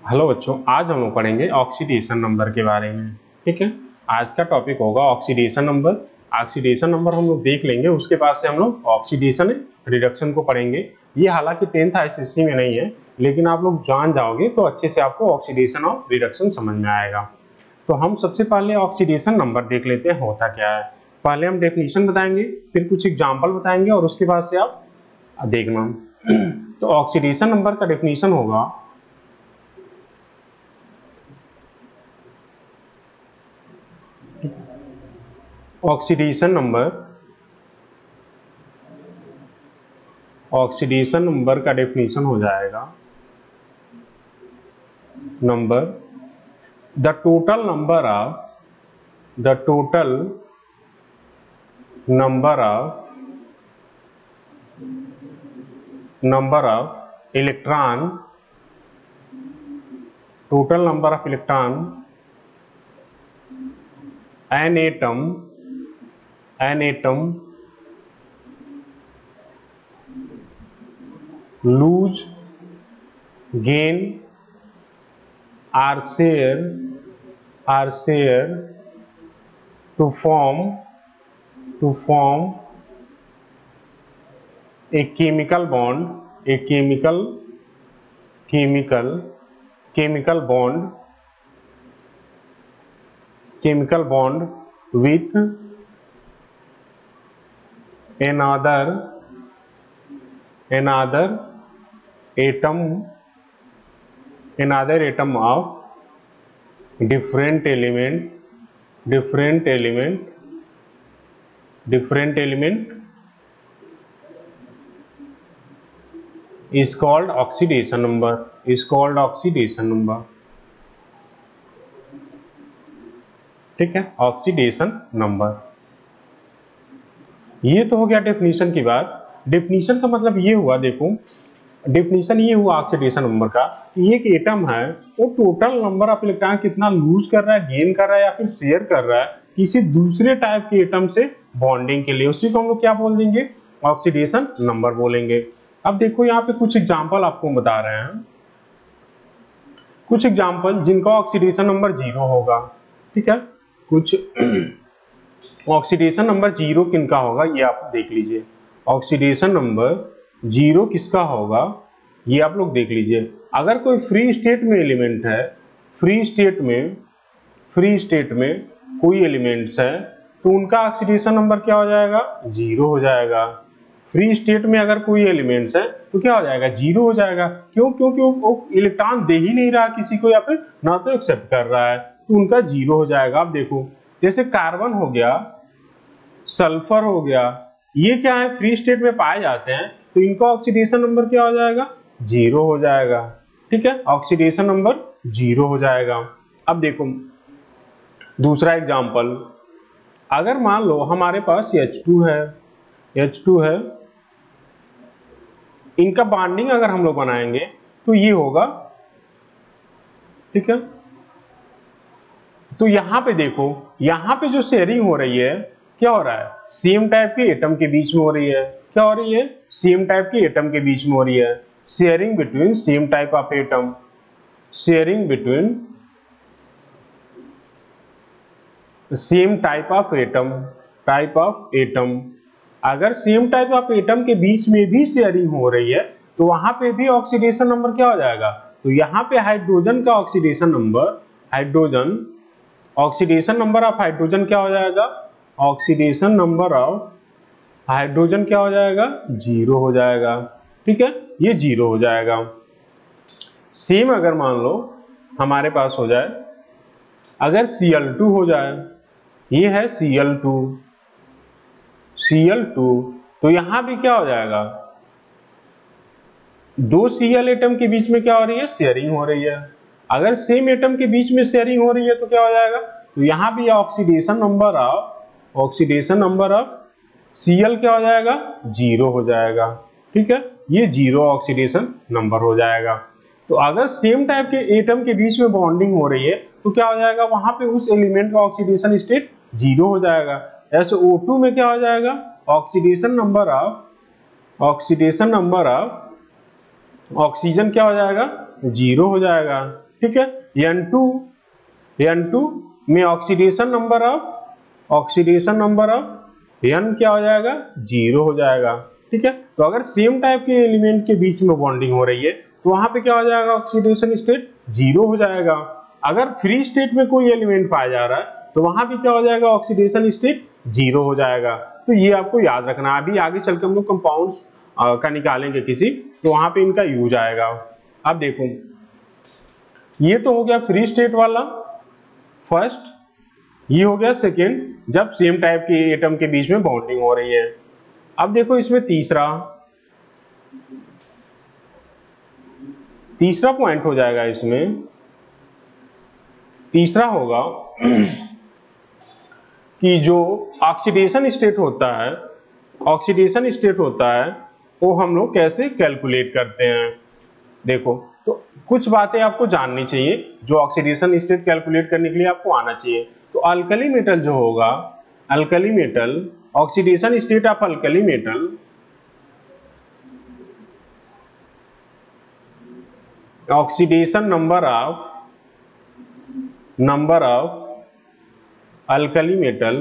Hello बच्चों, आज हम लोग पढ़ेंगे ऑक्सीडेशन नंबर के बारे में। ठीक है, आज का टॉपिक होगा ऑक्सीडेशन नंबर। ऑक्सीडेशन नंबर हम लोग देख लेंगे, उसके बाद से हम लोग ऑक्सीडेशन रिडक्शन को पढ़ेंगे। ये हालांकि 10th ICSE में नहीं है, लेकिन आप लोग जान जाओगे तो अच्छे से आपको ऑक्सीडेशन और रिडक्शन समझ में आएगा। तो हम सबसे पहले ऑक्सीडेशन नंबर देख लेते हैं होता क्या है। पहले हम डेफिनेशन बताएंगे, फिर कुछ एग्जाम्पल बताएंगे और उसके बाद से आप देखना। तो ऑक्सीडेशन नंबर का डेफिनेशन होगा ऑक्सीडेशन नंबर का डेफिनेशन हो जाएगा number the total number of electron an atom lose, gain or share to form a chemical bond with another atom of different element is called oxidation number ठीक है, oxidation number. ये तो हो गया definition की बात। डेफिनेशन का मतलब ये हुआ, देखो डेफिनेशन ये हुआ ऑक्सीडेशन नंबर का कि एक एटम है वो टोटल नंबर ऑफ इलेक्ट्रॉन कितना लूज कर रहा है, गेन कर रहा है या फिर शेयर कर रहा है किसी दूसरे टाइप के एटम से बॉन्डिंग के लिए, उसी को हम लोग क्या बोल देंगे, ऑक्सीडेशन नंबर बोलेंगे। अब देखो यहाँ पे कुछ एग्जाम्पल आपको बता रहे हैं, कुछ एग्जाम्पल जिनका ऑक्सीडेशन नंबर 0 होगा। ठीक है, कुछ ऑक्सीडेशन नंबर 0 किनका होगा ये आप देख लीजिए। ऑक्सीडेशन नंबर 0 किसका होगा ये आप लोग देख लीजिए। अगर कोई फ्री स्टेट में एलिमेंट है, फ्री स्टेट में कोई एलिमेंट्स है तो उनका ऑक्सीडेशन नंबर क्या हो जाएगा, 0 हो जाएगा। फ्री स्टेट में अगर कोई एलिमेंट्स है तो क्या हो जाएगा, 0 हो जाएगा। क्यों? क्योंकि वो इलेक्ट्रॉन दे ही नहीं रहा किसी को या फिर ना तो एक्सेप्ट कर रहा है, तो उनका 0 हो जाएगा। आप देखो जैसे कार्बन हो गया, सल्फर हो गया, ये क्या है फ्री स्टेट में पाए जाते हैं, तो इनका ऑक्सीडेशन नंबर क्या हो जाएगा, 0 हो जाएगा। ठीक है, ऑक्सीडेशन नंबर 0 हो जाएगा। अब देखो दूसरा एग्जांपल, अगर मान लो हमारे पास H2 है, इनका बॉन्डिंग अगर हम लोग बनाएंगे तो ये होगा। ठीक है, तो यहां पे देखो, यहां पे जो शेयरिंग हो रही है क्या हो रहा है, सेम टाइप के एटम के बीच में हो रही है। क्या हो रही है, सेम टाइप के एटम के बीच में हो रही है। Sharing between same type of atom, same type of atom. अगर सेम टाइप ऑफ एटम के बीच में भी शेयरिंग हो रही है तो वहां पे भी ऑक्सीडेशन नंबर क्या हो जाएगा, तो यहाँ पे हाइड्रोजन का ऑक्सीडेशन नंबर ऑफ हाइड्रोजन क्या हो जाएगा, ऑक्सीडेशन नंबर ऑफ हाइड्रोजन क्या हो जाएगा, 0 हो जाएगा। ठीक है, ये 0 हो जाएगा। सेम अगर मान लो हमारे पास हो जाए, अगर Cl2 हो जाए, ये है Cl2, तो यहां भी क्या हो जाएगा, दो Cl एटम के बीच में क्या हो रही है, शेयरिंग हो रही है। अगर सेम एटम के बीच में शेयरिंग हो रही है तो क्या हो जाएगा, तो यहां भी ऑक्सीडेशन नंबर ऑफ Cl क्या हो जाएगा, 0 हो जाएगा। ठीक है, ये 0 ऑक्सीडेशन नंबर हो जाएगा। तो अगर सेम टाइप के एटम के बीच में बॉन्डिंग हो रही है तो क्या हो जाएगा, वहां पे उस एलिमेंट का ऑक्सीडेशन स्टेट 0 हो जाएगा। ऐसे O2 में क्या हो जाएगा, ऑक्सीडेशन नंबर ऑफ ऑक्सीजन क्या हो जाएगा, 0 हो जाएगा। ठीक है। N2 में ऑक्सीडेशन नंबर ऑफ N क्या हो जाएगा, 0 हो जाएगा, ठीक है। तो अगर सेम टाइप के एलिमेंट के बीच में बॉन्डिंग हो रही है तो वहां पे क्या हो जाएगा, ऑक्सीडेशन स्टेट 0 हो जाएगा। अगर फ्री स्टेट में कोई एलिमेंट पाया जा रहा है तो वहां भी क्या हो जाएगा, ऑक्सीडेशन स्टेट 0 हो जाएगा। तो ये आपको याद रखना है। अभी आगे चलकर हम लोग कंपाउंड्स का निकालेंगे किसी, तो वहां पे इनका यूज आएगा। अब देखो, ये तो हो गया फ्री स्टेट वाला फर्स्ट, ये हो गया सेकेंड, जब सेम टाइप के एटम के बीच में बॉन्डिंग हो रही है। अब देखो इसमें तीसरा पॉइंट हो जाएगा। इसमें तीसरा होगा कि जो ऑक्सीडेशन स्टेट होता है वो हम लोग कैसे कैलकुलेट करते हैं। देखो, तो कुछ बातें आपको जाननी चाहिए जो ऑक्सीडेशन स्टेट कैलकुलेट करने के लिए आपको आना चाहिए। तो अल्कली मेटल जो होगा, alkali metal, oxidation state of alkali metal, oxidation number of alkali metal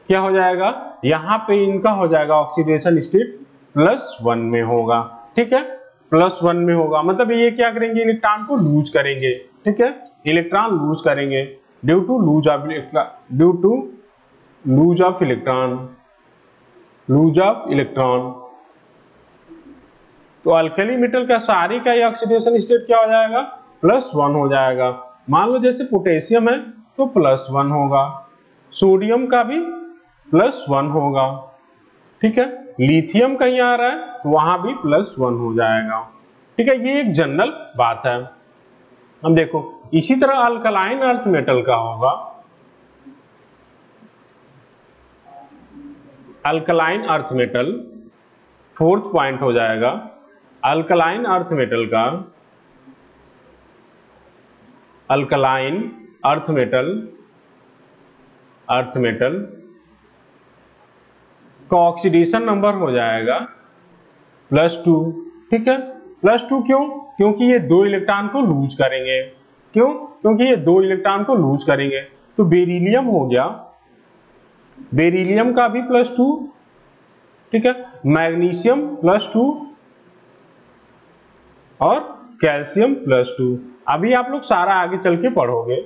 क्या हो जाएगा, यहां पे इनका हो जाएगा ऑक्सीडेशन स्टेट +1 में होगा, ठीक है, +1 में होगा। मतलब ये क्या करेंगे, इलेक्ट्रॉन को लूज करेंगे, ठीक है, इलेक्ट्रॉन लूज करेंगे due to lose of electron. तो अल्कली मेटल का सारे का ये ऑक्सीडेशन स्टेट क्या हो जाएगा, +1 हो जाएगा। मान लो जैसे पोटेशियम है तो +1 होगा, सोडियम का भी +1 होगा, ठीक है, लिथियम कहीं आ रहा है तो वहां भी +1 हो जाएगा, ठीक है। ये एक जनरल बात है। अब देखो, इसी तरह अल्कलाइन अर्थ मेटल का होगा, alkaline earth metal, fourth point हो जाएगा। अल्कलाइन अर्थ मेटल का, अल्कलाइन अर्थ मेटल का ऑक्सीडेशन नंबर हो जाएगा +2, ठीक है, +2 क्यों, क्योंकि ये 2 इलेक्ट्रॉन को लूज करेंगे। क्यों, क्योंकि ये 2 इलेक्ट्रॉन को लूज करेंगे। तो बेरिलियम हो गया, बेरिलियम का भी +2, ठीक है, मैग्नीशियम +2 और कैल्शियम +2। अभी आप लोग सारा आगे चल के पढ़ोगे,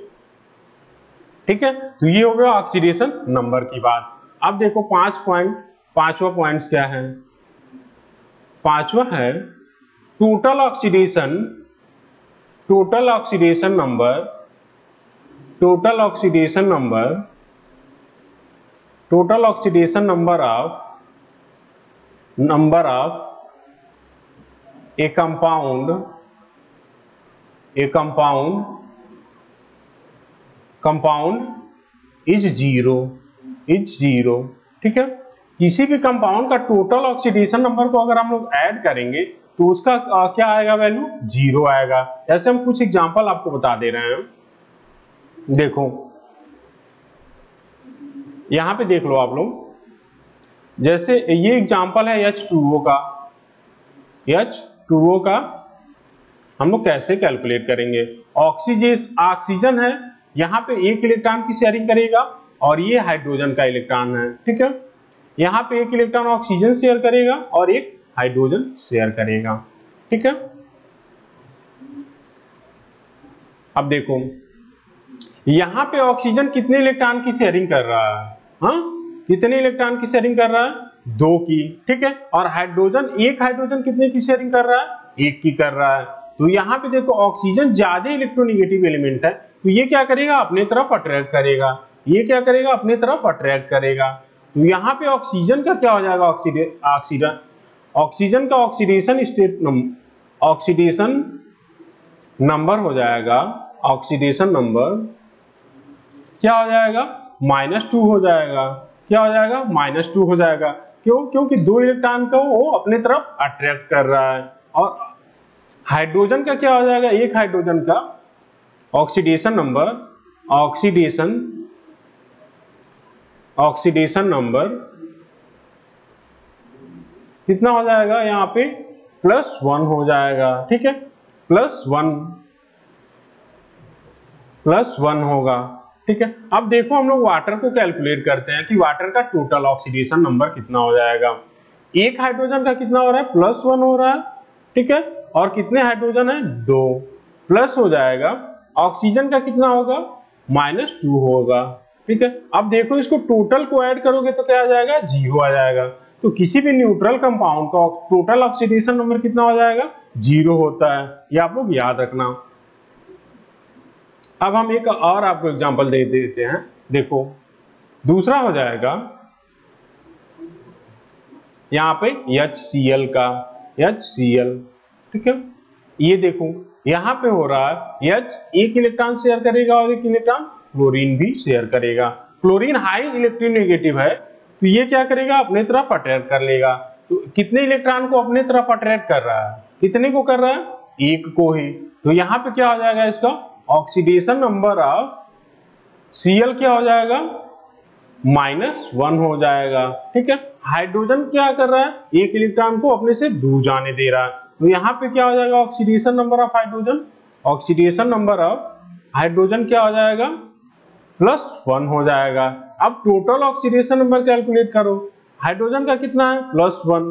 ठीक है। तो ये हो गया ऑक्सीडेशन नंबर की बात। अब देखो पांचवा पॉइंट क्या है, पांचवा है total oxidation number of A compound is zero, ठीक है। किसी भी कंपाउंड का टोटल ऑक्सीडेशन नंबर को अगर हम लोग ऐड करेंगे तो उसका क्या आएगा, वैल्यू 0 आएगा। जैसे हम कुछ एग्जांपल आपको बता दे रहे हैं। देखो यहां पे देख लो आप लोग, जैसे ये एग्जांपल है H2O का हम लोग कैसे कैलकुलेट करेंगे। ऑक्सीजन है, यहाँ पे एक इलेक्ट्रॉन की शेयरिंग करेगा और ये हाइड्रोजन का इलेक्ट्रॉन है, ठीक है। यहाँ पे एक इलेक्ट्रॉन ऑक्सीजन शेयर करेगा और एक हाइड्रोजन शेयर करेगा, ठीक है। अब देखो यहाँ पे ऑक्सीजन कितने इलेक्ट्रॉन की शेयरिंग कर रहा है, हाँ, कितने इलेक्ट्रॉन की शेयरिंग कर रहा है, 2 की, ठीक है। और एक हाइड्रोजन कितने की शेयरिंग कर रहा है, 1 की कर रहा है। तो यहाँ पे देखो ऑक्सीजन ज्यादा इलेक्ट्रोनेगेटिव एलिमेंट है, तो ये क्या करेगा, अपने तरफ अट्रैक्ट करेगा, ये क्या करेगा, अपने तरफ अट्रैक्ट करेगा। तो यहाँ पे ऑक्सीजन का क्या हो जाएगा, ऑक्सीजन का ऑक्सीडेशन नंबर हो जाएगा, ऑक्सीडेशन नंबर क्या हो जाएगा, -2 हो जाएगा। क्या हो जाएगा, -2 हो जाएगा। क्यों, क्योंकि 2 इलेक्ट्रॉन को वो अपने तरफ अट्रैक्ट कर रहा है। और हाइड्रोजन का क्या हो जाएगा, एक हाइड्रोजन का ऑक्सीडेशन कितना हो जाएगा यहाँ पे +1 हो जाएगा, ठीक है, +1 होगा, ठीक है। अब देखो हम लोग वाटर को कैलकुलेट करते हैं कि वाटर का टोटल ऑक्सीडेशन नंबर कितना हो जाएगा। एक हाइड्रोजन का कितना हो रहा है, +1 हो रहा है, ठीक है, और कितने हाइड्रोजन है, 2, प्लस हो जाएगा। ऑक्सीजन का कितना होगा, -2 होगा, ठीक है। अब देखो इसको टोटल को ऐड करोगे तो क्या आ जाएगा, 0 आ जाएगा। तो किसी भी न्यूट्रल कंपाउंड का टोटल ऑक्सीडेशन नंबर कितना हो जाएगा, 0 होता है, ये आप लोग याद रखना। अब हम एक और आपको एग्जांपल दे देते हैं, देखो दूसरा हो जाएगा यहाँ पे HCl का, HCl, ठीक है। ये देखो यहाँ पे हो रहा है H एक इलेक्ट्रॉन शेयर करेगा और एक इलेक्ट्रॉन क्लोरीन भी शेयर करेगा। क्लोरीन हाई इलेक्ट्रोनेगेटिव है तो ये क्या करेगा, अपने तरफ अट्रैक्ट कर लेगा। तो कितने इलेक्ट्रॉन को अपने तरफ अट्रैक्ट कर रहा है, कितने को कर रहा है, एक को ही। तो यहाँ पे क्या हो जाएगा, इसका ऑक्सीडेशन नंबर ऑफ Cl क्या हो जाएगा, -1 हो जाएगा, ठीक है। हाइड्रोजन क्या कर रहा है, एक इलेक्ट्रॉन को अपने से दूर जाने दे रहा है, तो यहाँ पे क्या हो जाएगा, oxidation number of hydrogen, oxidation number of hydrogen क्या हो जाएगा, +1 हो जाएगा। अब टोटल ऑक्सीडेशन नंबर कैलकुलेट करो, हाइड्रोजन का कितना है, +1,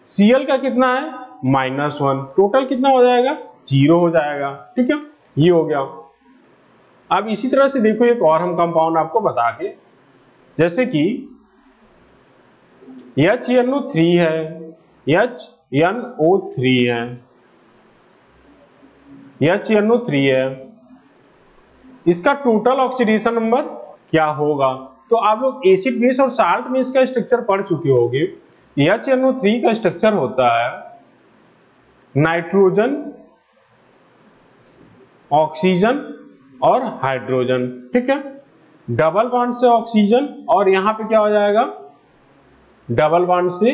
Cl का कितना है, -1, टोटल कितना हो जाएगा, 0 हो जाएगा, ठीक है। ये हो गया। अब इसी तरह से देखो एक और हम कंपाउंड आपको बता के, जैसे कि HNO3 है, HNO3 है, HNO3 है, इसका टोटल ऑक्सीडेशन नंबर क्या होगा। तो आप लोग एसिड बेस और साल्ट में इसका स्ट्रक्चर पढ़ चुके होंगे। HNO3 का स्ट्रक्चर होता है नाइट्रोजन, ऑक्सीजन और हाइड्रोजन, ठीक है। डबल बॉन्ड से ऑक्सीजन और यहाँ पे क्या हो जाएगा, डबल बॉन्ड से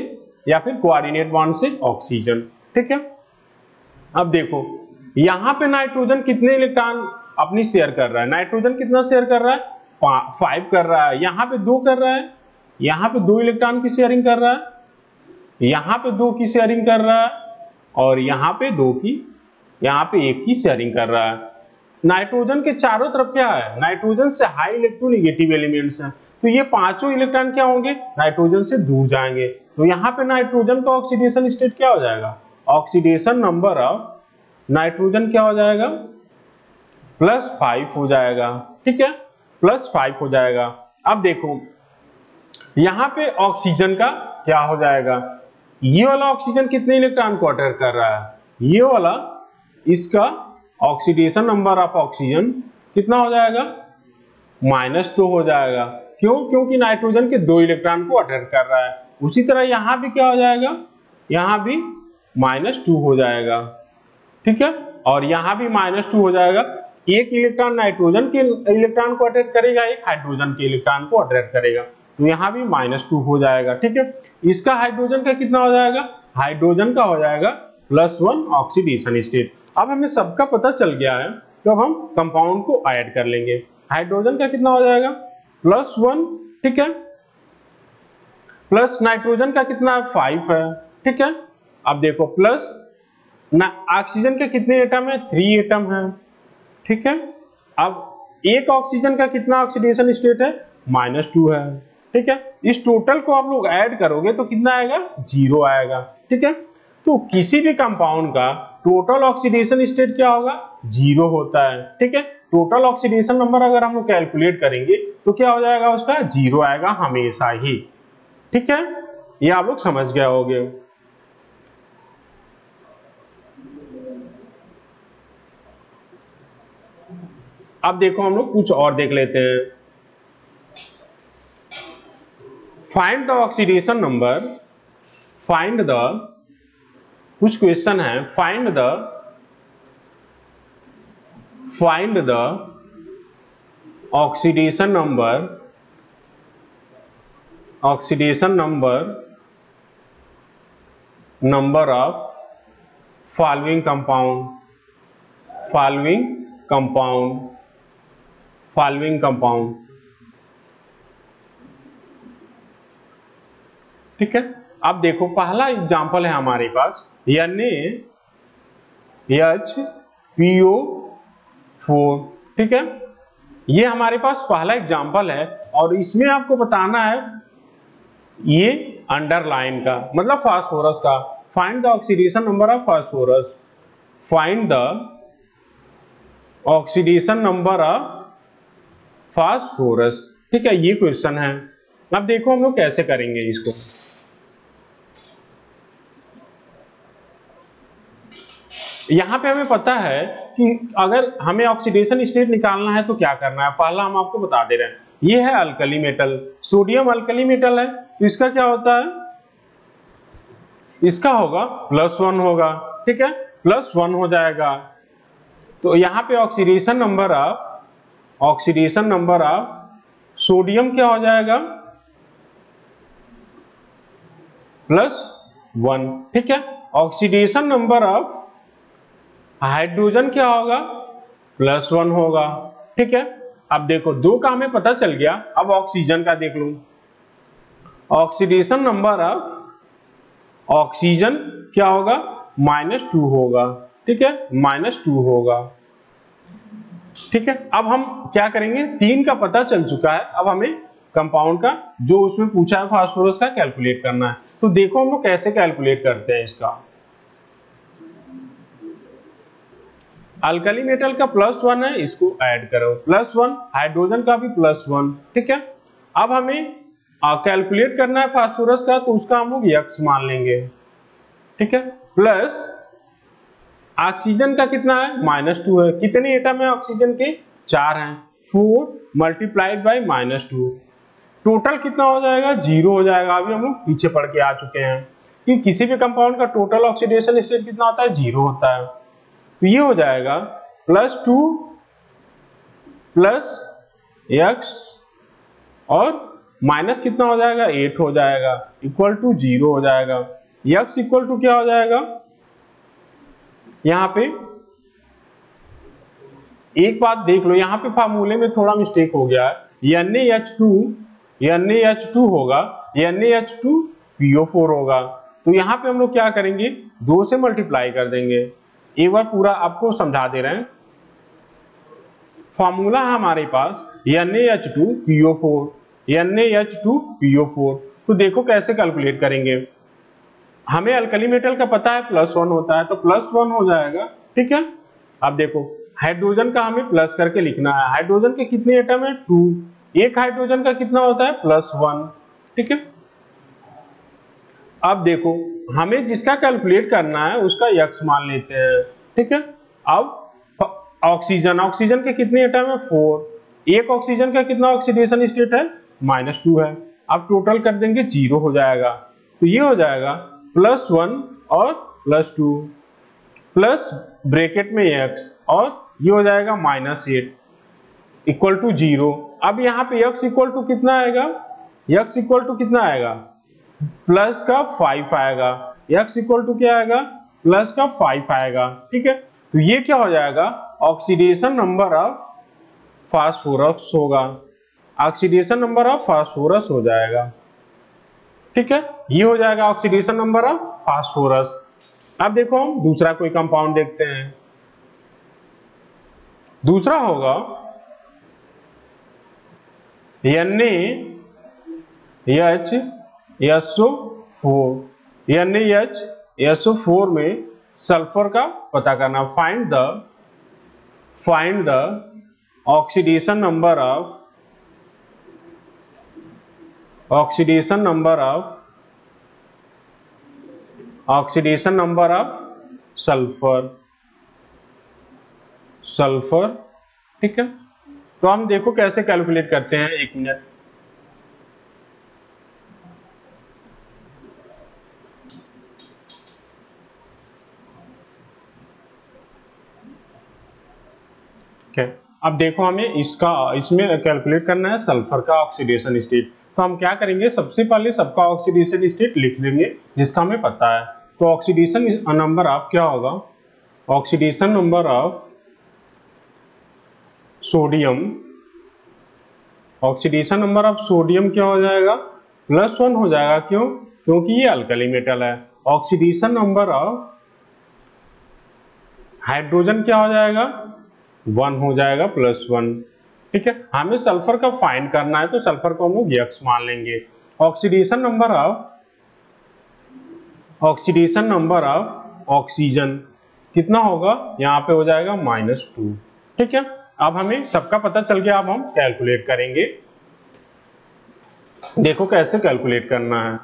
या फिर कोऑर्डिनेट बॉन्ड से ऑक्सीजन, ठीक है। अब देखो यहाँ पे नाइट्रोजन कितने इलेक्ट्रॉन अपनी शेयर कर रहा है, नाइट्रोजन कितना शेयर कर रहा है, 5 कर रहा है, यहाँ पे 2 कर रहा है, यहाँ पे 2 इलेक्ट्रॉन की शेयरिंग कर रहा है, यहाँ पे 2 की शेयरिंग कर रहा है और यहाँ पे 2 की, यहाँ पे 1 की शेयरिंग कर रहा है। नाइट्रोजन के चारों तरफ क्या है, नाइट्रोजन से हाई इलेक्ट्रोनेगेटिव एलिमेंट्स हैं, तो ये पांचों इलेक्ट्रॉन क्या होंगे, नाइट्रोजन से दूर जाएंगे। तो यहाँ पे नाइट्रोजन का ऑक्सीडेशन स्टेट क्या हो जाएगा, ऑक्सीडेशन नंबर ऑफ नाइट्रोजन क्या हो जाएगा, +5 हो जाएगा, ठीक है, +5 हो जाएगा। अब देखो यहाँ पे ऑक्सीजन का क्या हो जाएगा, ये वाला ऑक्सीजन कितने इलेक्ट्रॉन को अट्रैक्ट कर रहा है, ये वाला, इसका ऑक्सीडेशन नंबर ऑफ ऑक्सीजन कितना हो जाएगा, -2 हो जाएगा। क्यों, क्योंकि नाइट्रोजन के 2 इलेक्ट्रॉन को अट्रैक्ट कर रहा है। उसी तरह यहाँ भी क्या हो जाएगा, यहाँ भी -2 हो जाएगा, ठीक है, और यहाँ भी -2 हो जाएगा। एक इलेक्ट्रॉन नाइट्रोजन के इलेक्ट्रॉन को अट्रैक्ट करेगा, एक हाइड्रोजन के इलेक्ट्रॉन को अट्रैक्ट करेगा, तो यहाँ भी -2 हो जाएगा, ठीक है। इसका हाइड्रोजन का कितना हो जाएगा, हाइड्रोजन का हो जाएगा +1 ऑक्सीडेशन स्टेट। अब हमें सबका पता चल गया है, तो अब हम कंपाउंड को ऐड कर लेंगे। हाइड्रोजन का कितना हो जाएगा, +1, ठीक है, प्लस नाइट्रोजन का कितना है, 5 है, ठीक है। अब देखो प्लस ऑक्सीजन के कितने एटम है, 3 एटम है, ठीक है। अब एक ऑक्सीजन का कितना ऑक्सीडेशन स्टेट है, -2 है, ठीक है। इस टोटल को आप लोग ऐड करोगे तो कितना आएगा, 0 आएगा, ठीक है। तो किसी भी कंपाउंड का टोटल ऑक्सीडेशन स्टेट क्या होगा, 0 होता है, ठीक है। टोटल ऑक्सीडेशन नंबर अगर हम लोग कैलकुलेट करेंगे तो क्या हो जाएगा, उसका 0 आएगा हमेशा ही, ठीक है। ये आप लोग समझ गए होंगे। अब देखो हम लोग कुछ और देख लेते हैं। Find the oxidation number, find the, कुछ क्वेश्चन है, find the oxidation number of following compound, ठीक है। अब देखो पहला एग्जांपल है हमारे पास NaHPO4, ठीक है, ये हमारे पास पहला एग्जांपल है और इसमें आपको बताना है ये अंडरलाइन का मतलब फास्फोरस का। Find the oxidation number of phosphorus, find the oxidation number of phosphorus, ठीक है, ये क्वेश्चन है। अब देखो हम लोग कैसे करेंगे इसको। यहां पे हमें पता है कि अगर हमें ऑक्सीडेशन स्टेट निकालना है तो क्या करना है, पहला हम आपको बता दे रहे हैं, ये है alkali metal, sodium alkali metal है, तो इसका क्या होता है, इसका होगा +1 होगा, ठीक है, +1 हो जाएगा। तो यहाँ पे ऑक्सीडेशन नंबर ऑफ सोडियम क्या हो जाएगा, +1, ठीक है। ऑक्सीडेशन नंबर ऑफ हाइड्रोजन क्या होगा, +1 होगा, ठीक है। अब देखो दो का हमें पता चल गया, अब ऑक्सीजन का देख लो। ऑक्सीडेशन नंबर ऑफ ऑक्सीजन क्या होगा, -2 होगा, ठीक है, -2 होगा, ठीक है। अब हम क्या करेंगे, 3 का पता चल चुका है, अब हमें कंपाउंड का जो उसमें पूछा है फास्फोरस का कैलकुलेट करना है। तो देखो हम लोग कैसे कैलकुलेट करते हैं इसका। अल्कली मेटल का +1 है, इसको ऐड करो, +1, हाइड्रोजन का भी +1, ठीक है। अब हमें कैलकुलेट करना है फास्फोरस का, तो उसका हम लोग X मान लेंगे, ठीक है, प्लस ऑक्सीजन का कितना है, -2 है, कितने एटम है ऑक्सीजन के, 4 हैं, 4 मल्टीप्लाइड बाई -2, टोटल कितना हो जाएगा, 0 हो जाएगा। अभी हम लोग पीछे पढ़ के आ चुके हैं कि किसी भी कंपाउंड का टोटल ऑक्सीडेशन स्टेट कितना होता है, 0 होता है। तो ये हो जाएगा +2 प्लस X और माइनस कितना हो जाएगा, 8 हो जाएगा, इक्वल टू 0 हो जाएगा। X इक्वल टू क्या हो जाएगा, यहां पे एक बात देख लो, यहां पे फार्मूले में थोड़ा मिस्टेक हो गया है, NaH2 होगा, NaH2PO4 होगा। तो यहां पे हम लोग क्या करेंगे, 2 से मल्टीप्लाई कर देंगे। एक बार पूरा आपको समझा दे रहे हैं, फॉर्मूला है हमारे पास NaH2PO4। तो देखो कैसे कैलकुलेट करेंगे, हमें अल्कली मेटल का पता है +1 होता है, तो +1 हो जाएगा, ठीक है। अब देखो हाइड्रोजन का हमें प्लस करके लिखना है, हाइड्रोजन के कितने एटम है, 2, एक हाइड्रोजन का कितना होता है, +1, ठीक है। अब देखो हमें जिसका कैलकुलेट करना है उसका X मान लेते हैं, ठीक है। अब ऑक्सीजन के कितने एटम है, 4, एक ऑक्सीजन का कितना ऑक्सीडेशन स्टेट है, -2 है। अब टोटल कर देंगे, 0 हो जाएगा। तो ये हो जाएगा +1 और +2 प्लस ब्रैकेट में X और ये हो जाएगा -8 इक्वल टू 0। अब यहाँ पे X इक्वल टू कितना आएगा, X इक्वल टू कितना आएगा, प्लस का 5 आएगा। X इक्वल टू क्या आएगा, प्लस का 5 आएगा, ठीक है। तो ये क्या हो जाएगा, ऑक्सीडेशन नंबर ऑफ फास्फोरस होगा, ऑक्सीडेशन नंबर ऑफ फास्फोरस हो जाएगा, ठीक है। ये हो जाएगा ऑक्सीडेशन नंबर ऑफ फास्फोरस। अब देखो हम दूसरा कोई कंपाउंड देखते हैं, दूसरा होगा NaHSO4 में सल्फर का पता करना, find the oxidation number of sulphur, ठीक है। तो हम देखो कैसे कैलकुलेट करते हैं, 1 मिनट। अब देखो हमें इसमें कैलकुलेट करना है सल्फर का ऑक्सीडेशन स्टेट। तो हम क्या करेंगे, सबसे पहले सबका ऑक्सीडेशन स्टेट लिख लेंगे जिसका हमें पता है। तो ऑक्सीडेशन नंबर ऑफ क्या होगा, oxidation number of sodium, oxidation number of sodium क्या हो जाएगा, +1 हो जाएगा। क्यों, क्योंकि ये अल्कली मेटल है। ऑक्सीडेशन नंबर ऑफ हाइड्रोजन क्या हो जाएगा, 1 हो जाएगा, +1। ठीक है, हमें सल्फर का फाइंड करना है तो सल्फर को हम लोग x मान लेंगे। ऑक्सीडेशन नंबर ऑफ ऑक्सीजन कितना होगा, यहाँ पे हो जाएगा -2। ठीक है, अब हमें सबका पता चल गया, अब हम कैलकुलेट करेंगे। देखो कैसे कैलकुलेट करना है।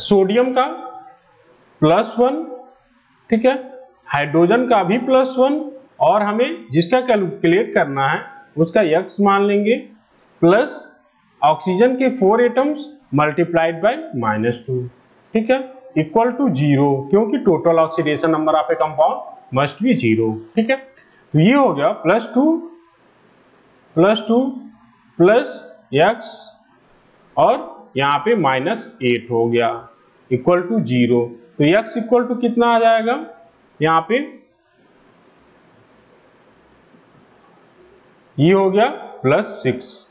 सोडियम का +1, ठीक है, हाइड्रोजन का भी +1, और हमें जिसका कैलकुलेट करना है उसका x मान लेंगे, प्लस ऑक्सीजन के 4 एटम्स मल्टीप्लाइड बाय -2, ठीक है, इक्वल टू 0, क्योंकि total oxidation number of A compound must be 0। ठीक है, तो ये हो गया +2 प्लस x और यहाँ पे -8 हो गया, इक्वल टू 0। तो x इक्वल टू कितना आ जाएगा, यहाँ पे ये हो गया +6।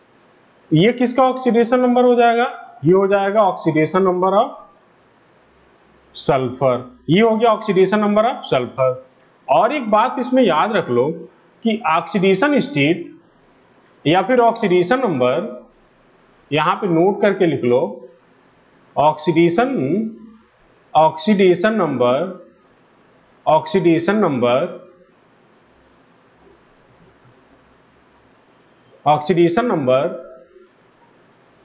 ये किसका ऑक्सीडेशन नंबर हो जाएगा, ये हो जाएगा ऑक्सीडेशन नंबर ऑफ सल्फर। ये हो गया ऑक्सीडेशन नंबर ऑफ सल्फर। और एक बात इसमें याद रख लो कि ऑक्सीडेशन स्टेट या फिर ऑक्सीडेशन नंबर, यहां पे नोट करके लिख लो, oxidation number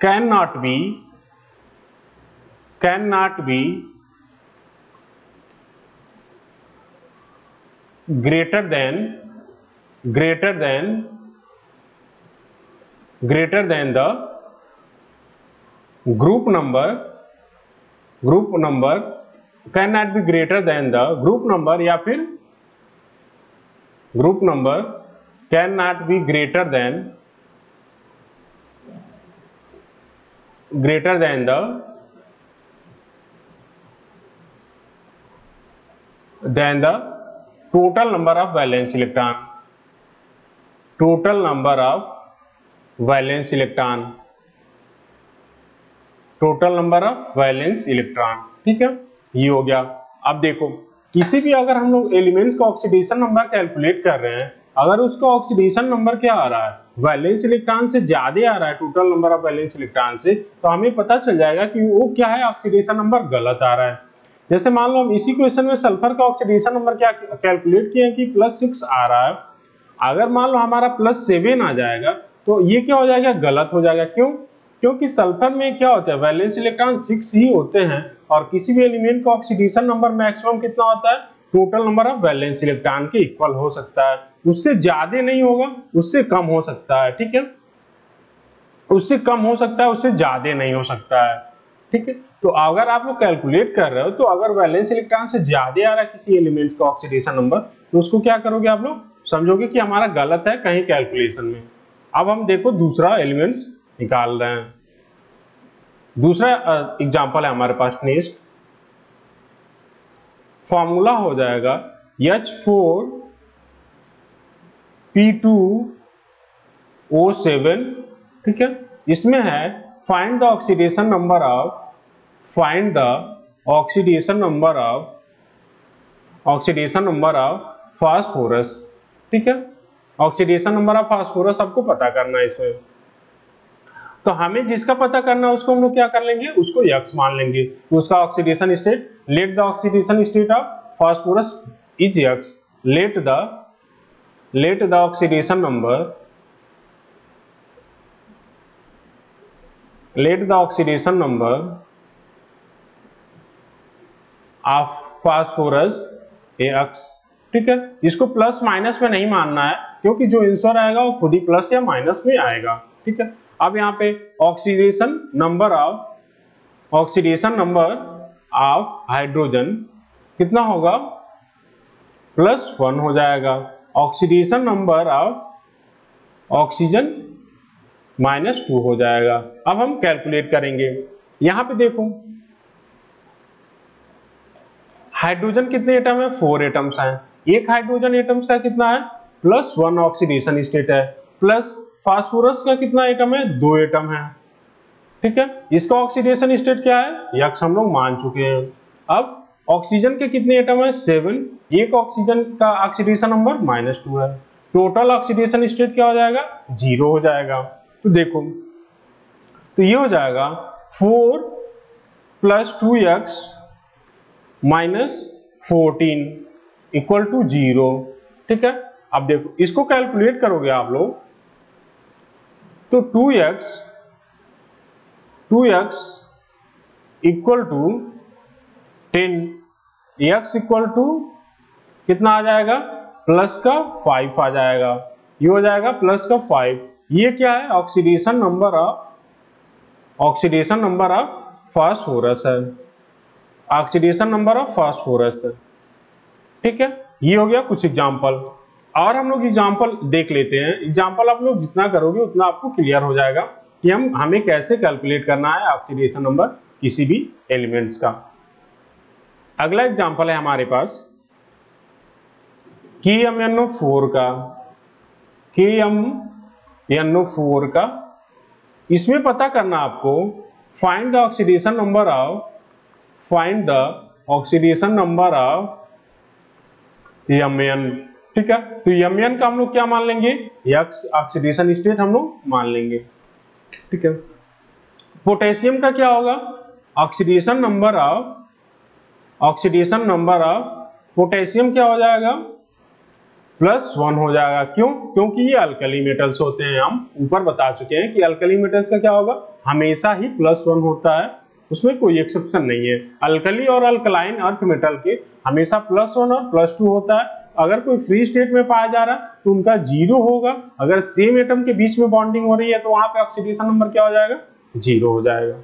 can not be greater than the group number cannot be greater than the group number, या फिर group number cannot be greater than the total number of valence electron, ठीक है, ये हो गया। अब देखो, किसी भी अगर हम लोग एलिमेंट्स का ऑक्सीडेशन नंबर कैलकुलेट कर रहे हैं, अगर उसका ऑक्सीडेशन नंबर क्या आ रहा है, वैलेंस इलेक्ट्रॉन से ज्यादा आ रहा है total number of valence electron से, तो हमें पता चल जाएगा कि वो क्या है, ऑक्सीडेशन नंबर गलत आ रहा है। जैसे मान लो हम इसी क्वेश्चन में सल्फर का ऑक्सीडेशन नंबर क्या कैलकुलेट किए कि +6 आ रहा है, अगर मान लो हमारा +7 आ जाएगा तो ये क्या हो जाएगा, गलत हो जाएगा। क्यों? क्योंकि सल्फर में क्या होता है, वैलेंस इलेक्ट्रॉन 6 ही होते हैं, और किसी भी एलिमेंट का ऑक्सीडेशन नंबर मैक्सिमम कितना होता है, total number of valence electron के इक्वल हो सकता है, उससे ज्यादा नहीं होगा, उससे कम हो सकता है। ठीक है, उससे कम हो सकता है, उससे ज्यादा नहीं हो सकता है। ठीक है, तो अगर आप लोग कैलकुलेट कर रहे हो तो अगर वैलेंस इलेक्ट्रॉन से ज्यादा आ रहा है किसी एलिमेंट का ऑक्सीडेशन नंबर, तो उसको क्या करोगे आप लोग, समझोगे कि हमारा गलत है कहीं कैलकुलेशन में। अब हम देखो दूसरा एलिमेंट्स निकाल रहे हैं। दूसरा एग्जांपल है हमारे पास, नेक्स्ट फॉर्मूला हो जाएगा H4P2O7। ठीक है, इसमें है find the oxidation number of phosphorus. ठीक है, ऑक्सीडेशन नंबर ऑफ फास्फोरस आपको पता करना है इसमें, तो हमें जिसका पता करना है उसको हम लोग क्या कर लेंगे, उसको x मान लेंगे। तो उसका oxidation state, let the oxidation state of phosphorus is x, let the oxidation number of phosphorus x। ठीक है, इसको प्लस माइनस में नहीं मानना है, क्योंकि जो आंसर आएगा वो खुद ही प्लस या माइनस में आएगा। ठीक है, अब यहाँ पे ऑक्सीडेशन नंबर ऑफ हाइड्रोजन कितना होगा, +1 हो जाएगा। ऑक्सीडेशन नंबर ऑफ ऑक्सीजन -2 हो जाएगा। अब हम कैलकुलेट करेंगे। यहाँ पे देखो हाइड्रोजन कितने एटम है, 4 एटम्स हैं। एक हाइड्रोजन एटम्स का कितना है, +1 ऑक्सीडेशन स्टेट है, प्लस फास्फोरस का कितना एटम है, 2 एटम है। ठीक है। इसका ऑक्सीडेशन स्टेट क्या है, यक्स हम लोग मान चुके हैं। अब ऑक्सीजन के कितने एटम है, 7। एक ऑक्सीजन का ऑक्सीडेशन नंबर -2 है। टोटल ऑक्सीडेशन स्टेट क्या हो जाएगा, 0 हो जाएगा। तो देखो, तो ये हो जाएगा 4 + 2x - 14 = 0। ठीक है। अब देखो, इसको कैलकुलेट करोगे आप लोग तो 2x = 10, x = कितना आ जाएगा, प्लस का 5 आ जाएगा। ये हो जाएगा प्लस का 5। ये क्या है, ऑक्सीडेशन नंबर ऑफ फास्फोरस है, ऑक्सीडेशन नंबर ऑफ फास्फोरस है। ठीक है। ये हो गया कुछ एग्जांपल। और हम लोग एग्जांपल देख लेते हैं। एग्जांपल आप लोग जितना करोगे उतना आपको क्लियर हो जाएगा कि हमें कैसे कैलकुलेट करना है ऑक्सीडेशन नंबर किसी भी एलिमेंट्स का। अगला एग्जांपल है हमारे पास KMnO4 का। इसमें पता करना आपको, find the oxidation number of Mn। ठीक है। तो Mn का हम लोग क्या मान लेंगे, यक्स ऑक्सीडेशन स्टेट हम लोग मान लेंगे। ठीक है। पोटेशियम का क्या होगा, ऑक्सीडेशन नंबर ऑफ पोटेशियम क्या हो जाएगा, +1 हो जाएगा। क्यों, क्योंकि ये अल्कली मेटल्स होते हैं। हम ऊपर बता चुके हैं कि अल्कली मेटल्स का क्या होगा, हमेशा ही +1 होता है, उसमें कोई एक्सेप्शन नहीं है। अल्कली और अल्कलाइन अर्थ मेटल के हमेशा +1 और +2 होता है। अगर कोई फ्री स्टेट में पाया जा रहा है तो उनका 0 होगा। अगर सेम एटम के बीच में बॉन्डिंग हो रही है तो वहां पे ऑक्सीडेशन नंबर क्या हो जाएगा, 0 हो जाएगा।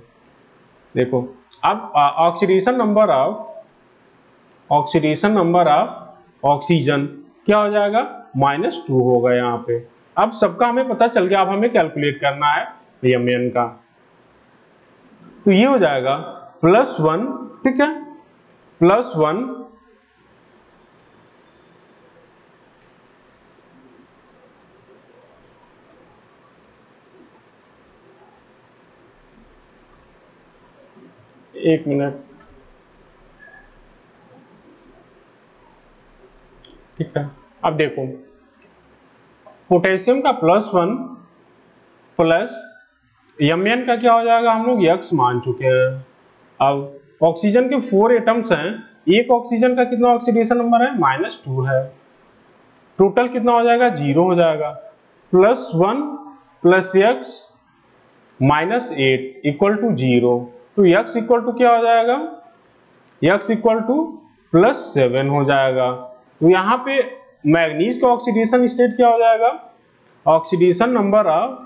देखो, अब ऑक्सीडेशन नंबर ऑफ ऑक्सीजन क्या हो जाएगा, -2 होगा यहाँ पे। अब सबका हमें पता चल गया। अब हमें कैलकुलेट करना है Mn का। तो ये हो जाएगा +1। ठीक है, +1 1 मिनट। ठीक है। अब देखो, पोटेशियम का +1 प्लस Mn का क्या हो जाएगा, हम लोग यक्स मान चुके हैं। अब ऑक्सीजन के 4 एटम्स हैं। एक ऑक्सीजन का कितना ऑक्सीडेशन नंबर है, -2 है। टोटल कितना हो जाएगा, 0 हो जाएगा। +1 + x -8 = 0। तो x = क्या हो जाएगा, x = +7 हो जाएगा। तो यहाँ पे मैग्नीज का ऑक्सीडेशन स्टेट क्या हो जाएगा, ऑक्सीडेशन नंबर ऑफ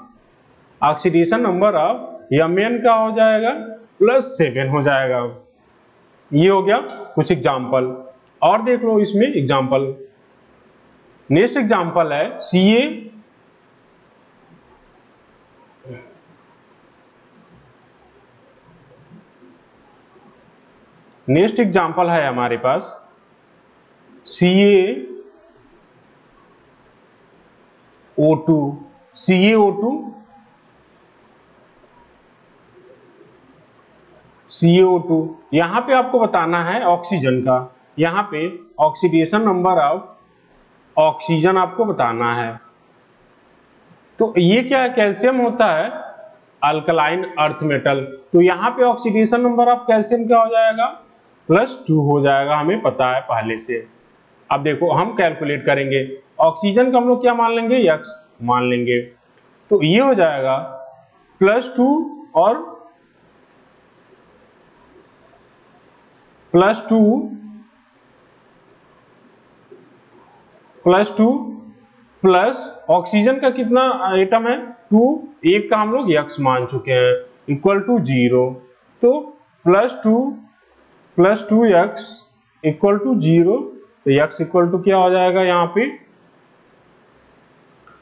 Mn का हो जाएगा +7 हो जाएगा। ये हो गया कुछ एग्जाम्पल। और देख लो इसमें एग्जाम्पल। नेक्स्ट एग्जाम्पल है नेक्स्ट एग्जाम्पल है हमारे पास CaO2। यहां पे आपको बताना है ऑक्सीजन का। यहां पे ऑक्सीडेशन नंबर ऑफ ऑक्सीजन आपको बताना है। तो ये क्या है, कैल्शियम होता है अल्कलाइन अर्थ मेटल। तो यहाँ पे ऑक्सीडेशन नंबर ऑफ कैल्शियम क्या हो जाएगा, +2 हो जाएगा, हमें पता है पहले से। अब देखो, हम कैलकुलेट करेंगे। ऑक्सीजन का हम लोग क्या मान लेंगे, यक्स मान लेंगे। तो ये हो जाएगा +2 और +2 प्लस ऑक्सीजन का कितना एटम है, 2। एक का हम लोग यक्स मान चुके हैं, =0। तो +2 + 2x = 0। तो x = क्या हो जाएगा यहाँ पे,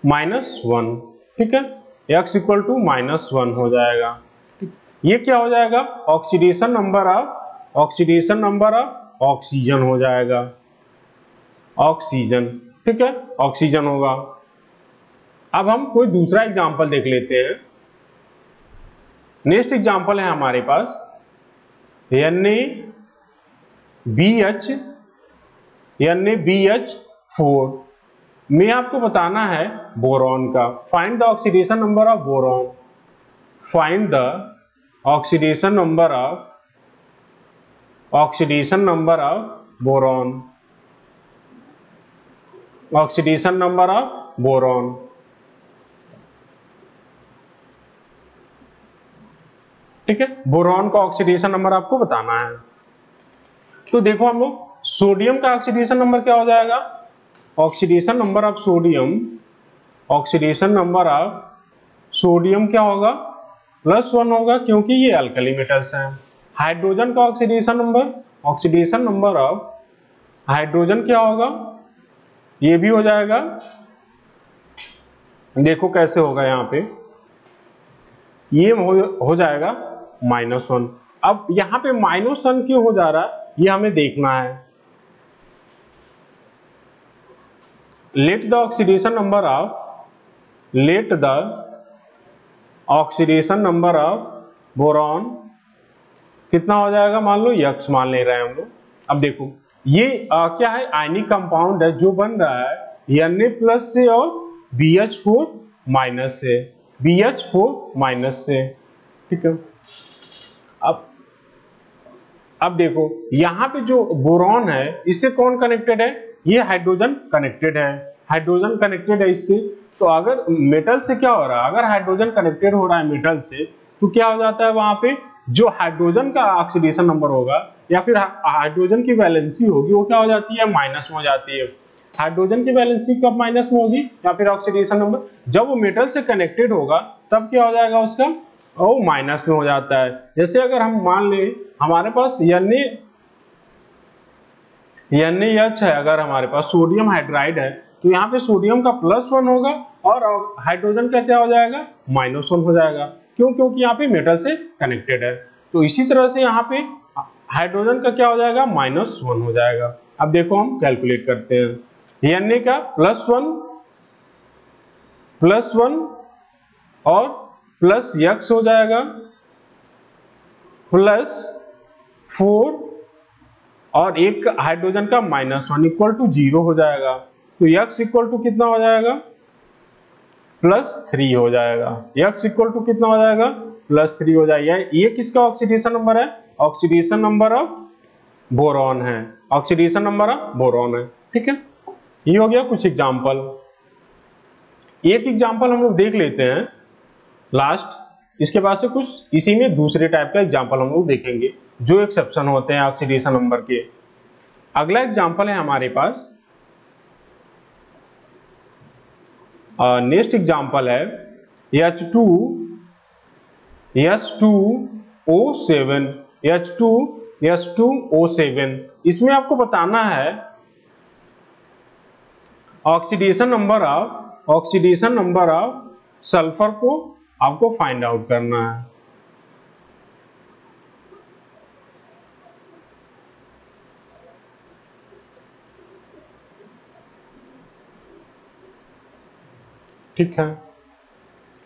-1। ठीक है, x = -1 हो जाएगा। ये क्या हो जाएगा, ऑक्सीडेशन नंबर ऑफ ऑक्सीजन हो जाएगा, ऑक्सीजन। ठीक है, ऑक्सीजन होगा। अब हम कोई दूसरा एग्जांपल देख लेते हैं। नेक्स्ट एग्जांपल है हमारे पास NaBH4 में आपको बताना है बोरॉन का। Find the oxidation number of boron. Find the oxidation number of boron. Oxidation number of boron. ठीक है, बोरॉन का ऑक्सीडेशन नंबर आपको बताना है। तो देखो हम लोग सोडियम का ऑक्सीडेशन नंबर क्या हो जाएगा? Oxidation number of sodium, oxidation number of sodium क्या होगा? +1 होगा, क्योंकि ये अल्कली मेटल्स हैं। हाइड्रोजन का ऑक्सीडेशन नंबर ऑफ हाइड्रोजन क्या होगा? ये भी हो जाएगा, देखो कैसे होगा, यहाँ पे ये हो जाएगा -1। अब यहाँ पे -1 क्यों हो जा रहा है ये हमें देखना है। Let the oxidation number of boron कितना हो जाएगा? मान लो X मान ले रहे हैं हम लोग। अब देखो ये क्या है? आयनिक कंपाउंड है जो बन रहा है Na+ से और BH4- से, BH4- से। ठीक है, अब देखो यहाँ पे जो बोरॉन है इससे कौन कनेक्टेड है? ये हाइड्रोजन कनेक्टेड है। हाइड्रोजन कनेक्टेड है इससे। तो अगर मेटल से क्या हो रहा है? अगर हाइड्रोजन कनेक्टेड हो रहा है मेटल से, तो क्या हो जाता है? वहां पे जो हाइड्रोजन का ऑक्सीडेशन नंबर होगा या फिर हाइड्रोजन की वैलेंसी होगी, वो क्या हो जाती है? माइनस में हो जाती है। हाइड्रोजन की वैलेंसी कब माइनस में होगी? या फिर ऑक्सीडेशन नंबर जब वो मेटल से कनेक्टेड होगा तब क्या हो जाएगा उसका? वो माइनस में हो जाता है। जैसे अगर हम मान ले हमारे पास NaH है, अगर हमारे पास सोडियम हाइड्राइड है, तो यहाँ पे सोडियम का +1 होगा और हाइड्रोजन का क्या हो जाएगा? -1 हो जाएगा। क्यों? क्योंकि यहाँ पे मेटल से कनेक्टेड है। तो इसी तरह से यहाँ पे हाइड्रोजन का क्या हो जाएगा? -1 हो जाएगा। अब देखो हम कैलकुलेट करते हैं। Na का +1 और +X हो जाएगा, +4 और एक हाइड्रोजन का -1 = 0 हो जाएगा। तो X = कितना हो जाएगा? +3 हो जाएगा। X = कितना हो जाएगा? +3 हो जाएगा। ये किसका ऑक्सीडेशन नंबर है? ऑक्सीडेशन नंबर ऑफ बोरॉन है। ऑक्सीडेशन नंबर ऑफ बोरॉन है। ठीक है, ये हो गया कुछ एग्जाम्पल। एक एग्जाम्पल हम लोग देख लेते हैं लास्ट, इसके बाद से कुछ इसी में दूसरे टाइप का एग्जाम्पल हम लोग देखेंगे जो एक्सेप्शन होते हैं ऑक्सीडेशन नंबर के। अगला एग्जाम्पल है हमारे पास, नेक्स्ट एग्जाम्पल है H2O7। इसमें आपको बताना है ऑक्सीडेशन नंबर ऑफ सल्फर को आपको फाइंड आउट करना है। ठीक है,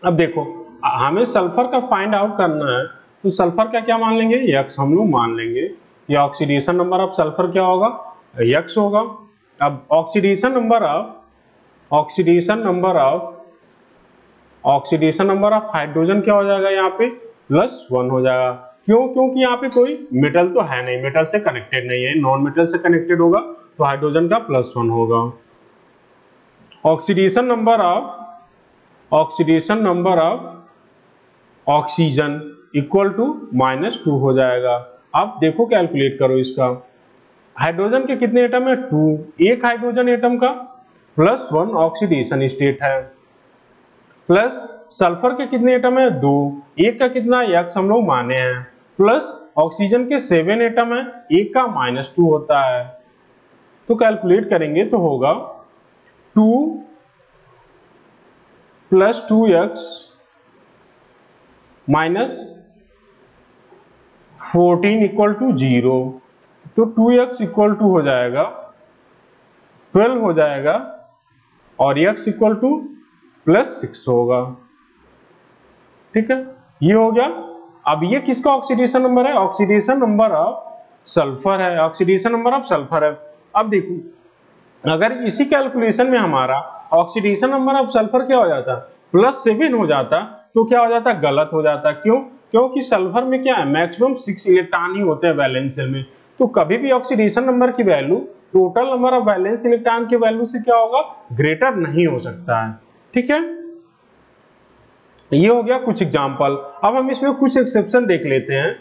अब देखो हमें सल्फर का फाइंड आउट करना है, तो सल्फर का क्या मान लेंगे? X हम लोग मान लेंगे। ये ऑक्सीडेशन नंबर ऑफ सल्फर क्या होगा? X होगा। अब ऑक्सीडेशन नंबर ऑफ हाइड्रोजन क्या हो जाएगा? यहाँ पे +1 हो जाएगा। क्यों? क्योंकि यहाँ पे कोई मेटल तो है नहीं, मेटल से कनेक्टेड नहीं है, नॉन मेटल से कनेक्टेड होगा, तो हाइड्रोजन का +1 होगा। ऑक्सीडेशन नंबर ऑफ ऑक्सीजन =-2 हो जाएगा। अब देखो कैलकुलेट करो इसका। हाइड्रोजन के कितने एटम है? 2। एक हाइड्रोजन एटम का +1 ऑक्सीडेशन स्टेट है, प्लस सल्फर के कितने एटम है? 2। एक का कितना? X हम लोग माने हैं, प्लस ऑक्सीजन के 7 एटम है, एक का -2 होता है। तो कैलकुलेट करेंगे तो होगा 2 + 2X - 14 = 0। तो 2X = हो जाएगा 12 हो जाएगा और X = +6 होगा। ठीक है, ये हो गया अब ये किसका ऑक्सीडेशन नंबर है? ऑक्सीडेशन नंबर ऑफ सल्फर है, ऑक्सीडेशन नंबर ऑफ सल्फर है। अब देखो अगर इसी कैलकुलेशन में हमारा ऑक्सीडेशन नंबर ऑफ सल्फर क्या हो जाता, +7 हो जाता, तो क्या हो जाता? गलत हो जाता। क्यों? क्योंकि सल्फर में क्या है, मैक्सिमम 6 इलेक्ट्रॉन ही होते हैं वैलेंस शेल में। तो कभी भी ऑक्सीडेशन नंबर की value total number of valence electron की वैल्यू से क्या होगा? ग्रेटर नहीं हो सकता है। ठीक है, ये हो गया कुछ एग्जांपल। अब हम इसमें कुछ एक्सेप्शन देख लेते हैं,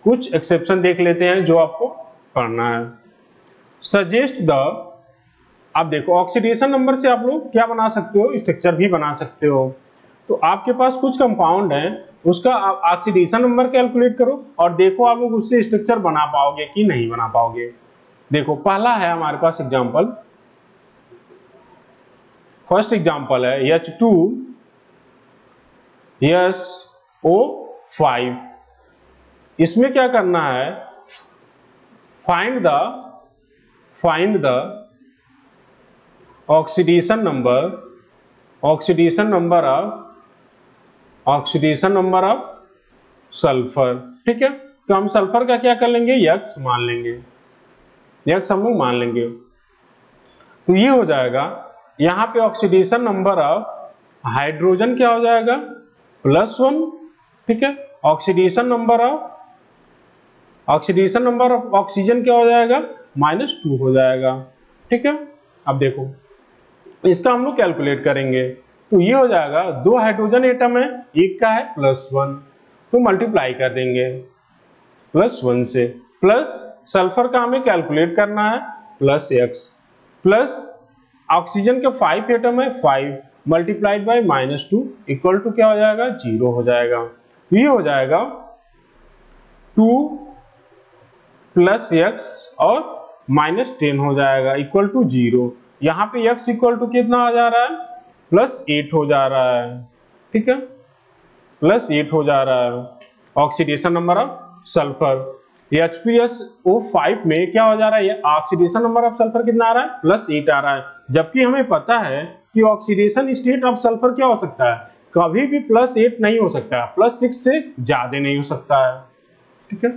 कुछ एक्सेप्शन देख लेते हैं जो आपको पढ़ना है। सजेस्ट द, अब देखो ऑक्सीडेशन नंबर से आप लोग क्या बना सकते हो? स्ट्रक्चर भी बना सकते हो। तो आपके पास कुछ कंपाउंड है, उसका ऑक्सीडेशन नंबर कैलकुलेट करो और देखो आप लोग उससे स्ट्रक्चर बना पाओगे कि नहीं बना पाओगे। देखो पहला है हमारे पास एग्जांपल, फर्स्ट एग्जांपल है H2SO5। इसमें क्या करना है? Find the oxidation number of sulphur. ठीक है, तो हम सल्फर का क्या कर लेंगे? X मान लेंगे, X हम लोग मान लेंगे। तो ये हो जाएगा, यहाँ पे ऑक्सीडेशन नंबर ऑफ हाइड्रोजन क्या हो जाएगा? +1। ठीक है, ऑक्सीडेशन नंबर ऑफ ऑक्सीजन क्या हो जाएगा? -2 हो जाएगा। ठीक है, अब देखो इसका हम लोग कैलकुलेट करेंगे। तो ये हो जाएगा, 2 हाइड्रोजन एटम है, एक का है +1, तो मल्टीप्लाई कर देंगे +1 से, प्लस सल्फर का हमें कैलकुलेट करना है +X, प्लस ऑक्सीजन के 5 एटम है, 5 मल्टीप्लाइड बाई -2 इक्वल टू क्या हो जाएगा? 0 हो जाएगा। तो ये हो जाएगा 2 + X और -10 हो जाएगा इक्वल टू 0। यहाँ पे X इक्वल टू कितना आ जा रहा है? +8 हो जा रहा है। ठीक है, +8 हो जा रहा है। Oxidation number of sulphur H2SO5 में क्या हो जा रहा है? ऑक्सीडेशन नंबर ऑफ सल्फर कितना आ रहा है? +8 आ रहा है। जबकि हमें पता है कि ऑक्सीडेशन स्टेट ऑफ सल्फर क्या हो सकता है? कभी भी +8 नहीं हो सकता, +6 से ज्यादा नहीं हो सकता है। ठीक है,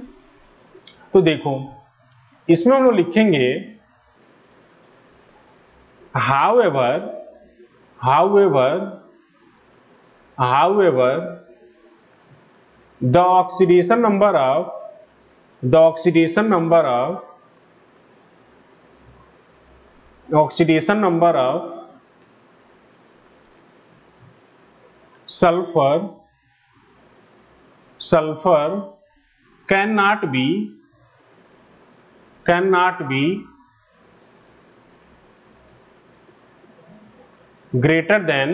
तो देखो इसमें हम लोग लिखेंगे however the oxidation number of sulfur cannot be greater than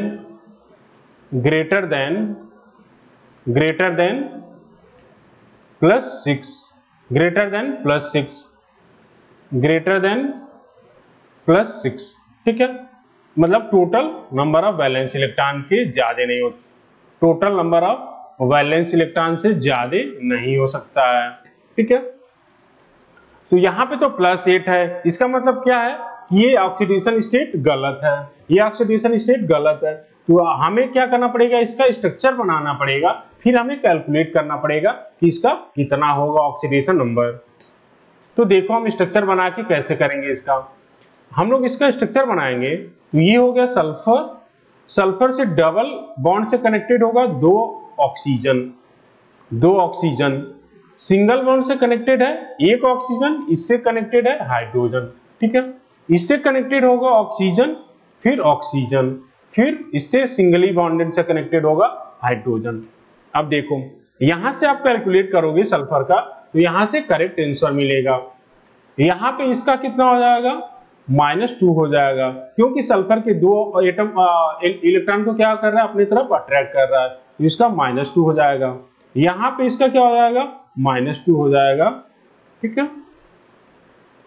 +6 ठीक है, मतलब total number of valence electron के ज्यादा नहीं हो, total number of valence electron से ज्यादा नहीं हो सकता है। ठीक है, तो यहाँ पे तो +8 है, इसका मतलब क्या है? ये ऑक्सीडेशन स्टेट गलत है, ये ऑक्सीडेशन स्टेट गलत है। तो हमें क्या करना पड़ेगा? इसका स्ट्रक्चर बनाना पड़ेगा, फिर हमें कैलकुलेट करना पड़ेगा कि इसका कितना होगा ऑक्सीडेशन नंबर। तो देखो हम स्ट्रक्चर बना के कैसे करेंगे इसका। हम लोग इसका स्ट्रक्चर बनाएंगे। तो ये हो गया सल्फर से डबल बॉन्ड से कनेक्टेड होगा 2 ऑक्सीजन, सिंगल बॉन्ड से कनेक्टेड है 1 ऑक्सीजन, इससे कनेक्टेड है हाइड्रोजन। ठीक है, इससे कनेक्टेड होगा ऑक्सीजन, फिर इससे सिंगली बॉन्डेड से कनेक्टेड होगा हाइड्रोजन। अब देखो यहां से आप कैलकुलेट करोगे सल्फर का, तो यहां से करेक्ट आंसर मिलेगा। यहां पे इसका कितना हो जाएगा? -2 हो जाएगा, क्योंकि सल्फर के 2 एटम इलेक्ट्रॉन को क्या कर रहा है? अपनी तरफ अट्रैक्ट कर रहा है, तो इसका -2 हो जाएगा। यहाँ पे इसका क्या हो जाएगा? -2 हो जाएगा। ठीक है,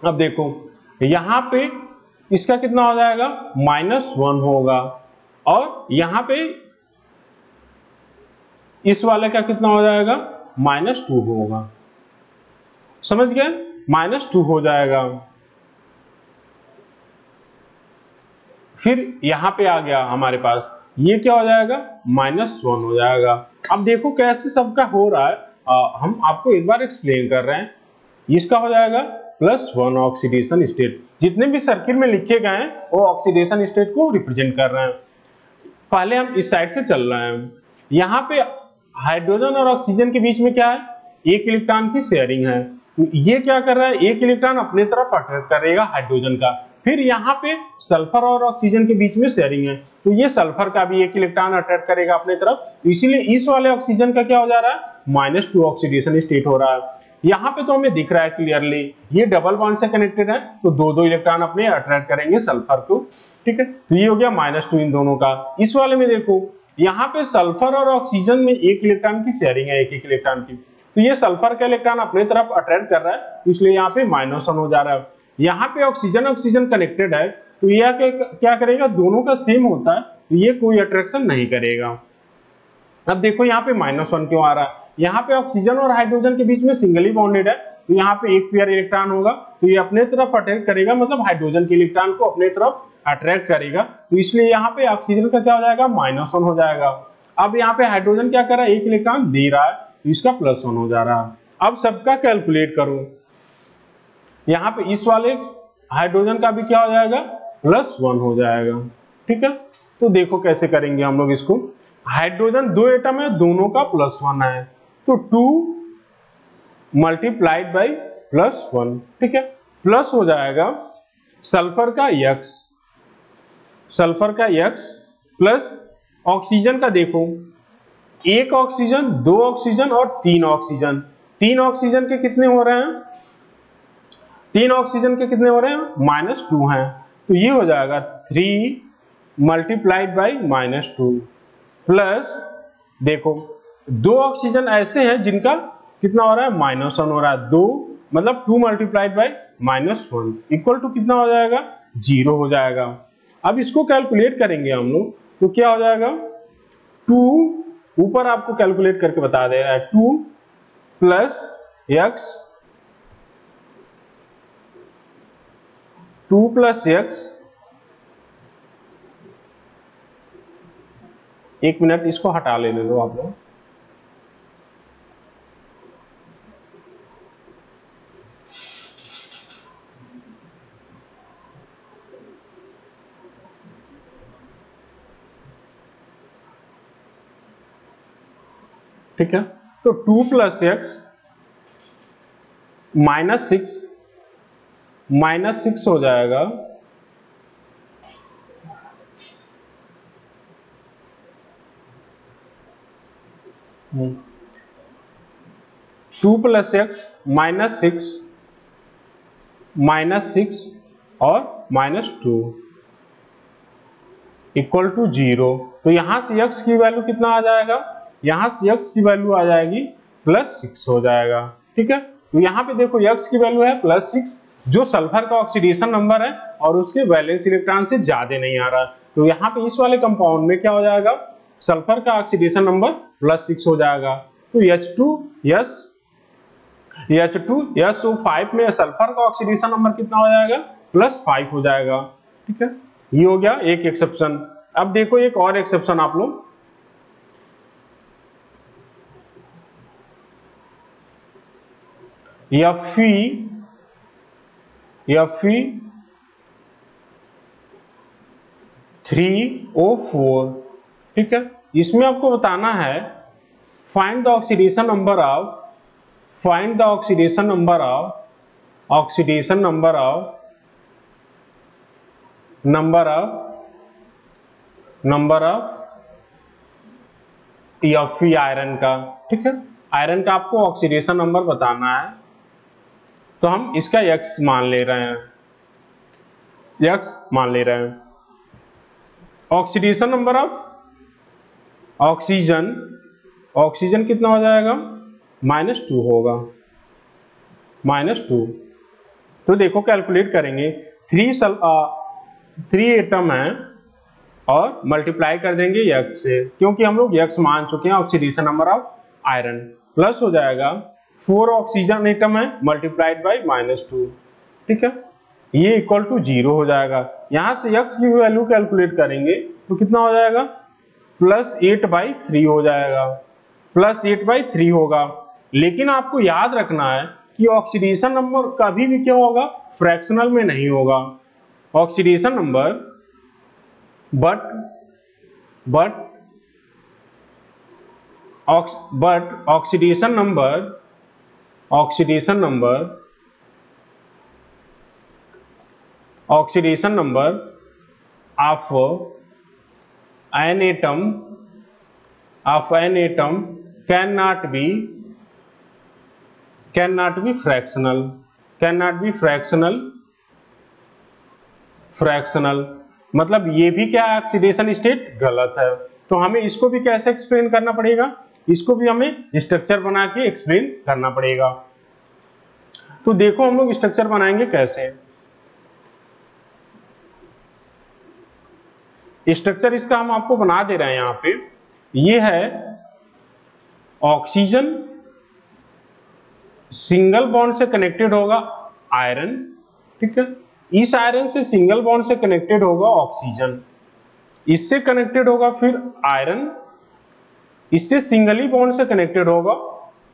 अब देखो यहाँ पे इसका कितना हो जाएगा? -1 होगा, और यहाँ पे इस वाले का कितना हो जाएगा? -2 होगा। समझ गए? -2 हो जाएगा। फिर यहां पे आ गया हमारे पास ये क्या हो जाएगा -1 हो जाएगा। अब देखो कैसे सबका हो रहा है, हम आपको एक बार एक्सप्लेन कर रहे हैं। इसका हो जाएगा +1 ऑक्सीडेशन स्टेट। जितने भी सर्किल में लिखे गए हैं वो ऑक्सीडेशन स्टेट को रिप्रेजेंट कर रहे हैं। पहले हम इस साइड से चल रहे हैं। यहाँ पे हाइड्रोजन और ऑक्सीजन के बीच में क्या है, एक इलेक्ट्रॉन की शेयरिंग है। तो ये क्या कर रहा है, एक इलेक्ट्रॉन अपने तरफ अट्रैक्ट करेगा हाइड्रोजन का। फिर यहाँ पे सल्फर और ऑक्सीजन के बीच में शेयरिंग है, तो ये सल्फर का भी एक इलेक्ट्रॉन अट्रैक्ट करेगा अपने तरफ। इसीलिए इस वाले ऑक्सीजन का क्या हो जा रहा है, -2 ऑक्सीडेशन स्टेट हो रहा है। यहाँ पे तो हमें दिख रहा है क्लियरली, ये डबल बॉन्ड से कनेक्टेड है, तो दो इलेक्ट्रॉन अपने अट्रैक्ट करेंगे सल्फर को। ठीक है, तो ये हो गया -2 इन दोनों का। इस वाले में देखो यहाँ पे सल्फर और ऑक्सीजन में एक इलेक्ट्रॉन की शेयरिंग है, एक इलेक्ट्रॉन की। तो ये सल्फर का इलेक्ट्रॉन अपने तरफ अट्रैक्ट कर रहा है, तो इसलिए यहाँ पे -1 हो जा रहा है। यहाँ पे ऑक्सीजन कनेक्टेड है, तो यह क्या करेगा, दोनों का सेम होता है, तो ये कोई अट्रैक्शन नहीं करेगा। अब देखो यहाँ पे -1 क्यों आ रहा है, यहाँ पे ऑक्सीजन और हाइड्रोजन के बीच में सिंगली बॉन्डेड है, तो यहाँ पे एक पेयर इलेक्ट्रॉन होगा, तो ये अपने तरफ अट्रैक्ट करेगा, मतलब हाइड्रोजन के इलेक्ट्रॉन को अपने तरफ अट्रैक्ट करेगा। तो इसलिए यहाँ पे ऑक्सीजन का क्या हो जाएगा, -1 हो जाएगा। अब यहाँ पे हाइड्रोजन क्या कर रहा है, एक इलेक्ट्रॉन दे रहा है, तो इसका +1 हो जा रहा है। अब सबका कैलकुलेट करो, यहाँ पे इस वाले हाइड्रोजन का भी क्या हो जाएगा, +1 हो जाएगा। ठीक है, तो देखो कैसे करेंगे हम लोग इसको। हाइड्रोजन 2 एटम है, दोनों का +1 है, तो 2 मल्टीप्लाइड बाई +1। ठीक है, प्लस हो जाएगा सल्फर का X प्लस ऑक्सीजन का, देखो 1 ऑक्सीजन, 2 ऑक्सीजन और 3 ऑक्सीजन। 3 ऑक्सीजन के कितने हो रहे हैं, 3 ऑक्सीजन के कितने हो रहे हैं, -2 हैं, तो ये हो जाएगा 3 मल्टीप्लाइड बाई -2 प्लस, देखो 2 ऑक्सीजन ऐसे हैं जिनका कितना हो रहा है, -1 हो रहा है। 2 मतलब 2 मल्टीप्लाइड बाई -1 इक्वल टू कितना हो जाएगा, 0 हो जाएगा। अब इसको कैलकुलेट करेंगे हम लोग, तो क्या हो जाएगा, 2 ऊपर आपको कैलकुलेट करके बता दे रहा है, 2 प्लस x 2 प्लस x, एक मिनट इसको हटा लेने दो आप लोग। ठीक है, तो 2 प्लस x -6 हो जाएगा, टू प्लस x -6 और -2 इक्वल टू 0। तो यहां से x की वैल्यू कितना आ जाएगा, यहां से x की वैल्यू आ जाएगी +6 हो जाएगा। ठीक है, तो यहाँ पे देखो x की वैल्यू है +6, जो सल्फर का ऑक्सीडेशन नंबर है और उसके वैलेंस इलेक्ट्रॉन से ज्यादा नहीं आ रहा, तो यहाँ पे इस वाले कंपाउंड में क्या हो जाएगा, सल्फर का ऑक्सीडेशन नंबर +6 हो जाएगा। तो H2SO5 में सल्फर का ऑक्सीडेशन नंबर कितना हो जाएगा, +5 हो जाएगा। ठीक है, ये हो गया एक एक्सेप्शन। अब देखो एक और एक्सेप्शन आप लोग, Fe3O4। ठीक है, इसमें आपको बताना है find the oxidation number of Fe iron का। ठीक है, आयरन का आपको ऑक्सीडेशन नंबर बताना है, तो हम इसका x मान ले रहे हैं। ऑक्सीडेशन नंबर ऑफ ऑक्सीजन कितना हो जाएगा, -2 होगा, -2। तो देखो कैलकुलेट करेंगे, 3 एटम है और मल्टीप्लाई कर देंगे x से, क्योंकि हम लोग x मान चुके हैं oxidation number of iron, plus हो जाएगा 4 ऑक्सीजन एटम है मल्टीप्लाइड बाई -2। ठीक है, ये इक्वल टू 0 हो जाएगा। यहां से x की वैल्यू कैलकुलेट करेंगे तो कितना हो जाएगा, +8/3 हो जाएगा, +8/3 होगा। लेकिन आपको याद रखना है कि ऑक्सीडेशन नंबर कभी भी क्या होगा, फ्रैक्शनल में नहीं होगा। Oxidation number but oxidation number of an atom cannot be fractional मतलब ये भी क्या है, ऑक्सीडेशन स्टेट गलत है। तो हमें इसको भी कैसे एक्सप्लेन करना पड़ेगा, इसको भी हमें स्ट्रक्चर बना के एक्सप्लेन करना पड़ेगा। तो देखो हम लोग स्ट्रक्चर बनाएंगे कैसे। स्ट्रक्चर इसका हम आपको बना दे रहे हैं यहाँ पे। ये है ऑक्सीजन सिंगल बॉन्ड से कनेक्टेड होगा आयरन, ठीक है। इस आयरन से सिंगल बॉन्ड से कनेक्टेड होगा ऑक्सीजन, इससे कनेक्टेड होगा फिर आयरन, इससे सिंगली बॉन्ड से कनेक्टेड होगा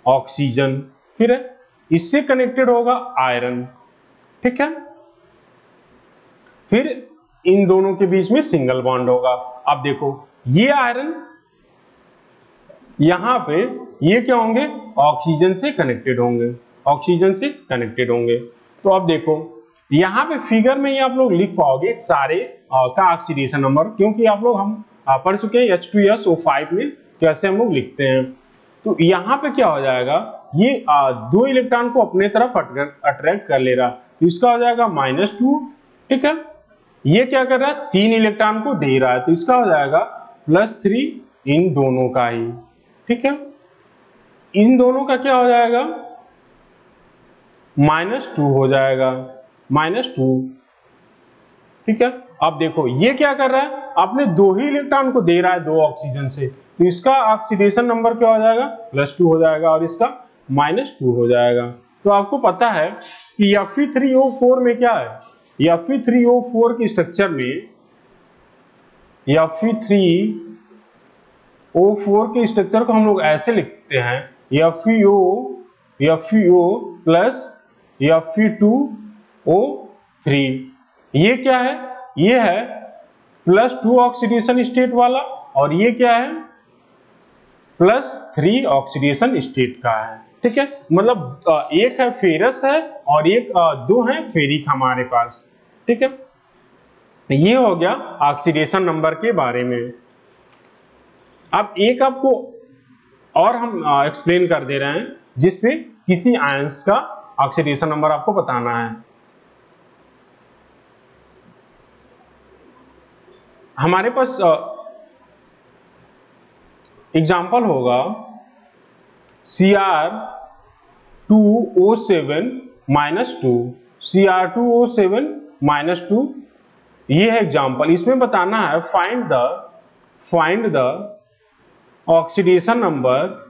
ऑक्सीजन, फिर इससे कनेक्टेड होगा आयरन, ठीक है। फिर इन दोनों के बीच में सिंगल बॉन्ड होगा। अब देखो ये आयरन यहां पे ये क्या होंगे, ऑक्सीजन से कनेक्टेड होंगे, ऑक्सीजन से कनेक्टेड होंगे। तो अब देखो यहाँ पे फिगर में ये आप लोग लिख पाओगे सारे का ऑक्सीडेशन नंबर, क्योंकि आप लोग हम पढ़ चुके हैं H2SO5 में कैसे हम लोग लिखते हैं। तो यहाँ पे क्या हो जाएगा, ये 2 इलेक्ट्रॉन को अपने तरफ अट्रैक्ट कर ले रहा, तो इसका हो जाएगा -2, ठीक है। ये क्या कर रहा है, 3 इलेक्ट्रॉन को दे रहा है, तो इसका हो जाएगा +3 इन दोनों का ही, ठीक है। इन दोनों का क्या हो जाएगा, -2 हो जाएगा, -2, ठीक है। अब देखो ये क्या कर रहा है, आपने 2 ही इलेक्ट्रॉन को दे रहा है 2 ऑक्सीजन से, तो इसका ऑक्सीडेशन नंबर क्या हो जाएगा, +2 हो जाएगा और इसका -2 हो जाएगा। तो आपको पता है कि Fe3O4 में क्या है, Fe3O4 के स्ट्रक्चर में, Fe3O4 के स्ट्रक्चर को हम लोग ऐसे लिखते हैं, FeO प्लस Fe2O3। ये क्या है, ये है +2 ऑक्सीडेशन स्टेट वाला, और ये क्या है +3 ऑक्सीडेशन स्टेट का है, ठीक है। मतलब एक है फेरस है और एक 2 है फेरिक हमारे पास, ठीक है। ये हो गया ऑक्सीडेशन नंबर के बारे में। अब एक आपको और हम एक्सप्लेन कर दे रहे हैं, जिसपे किसी आयंस का ऑक्सीडेशन नंबर आपको बताना है। हमारे पास एग्जाम्पल होगा Cr2O7 -2, Cr2O7 -2, ये है एग्जाम्पल। इसमें बताना है find the oxidation number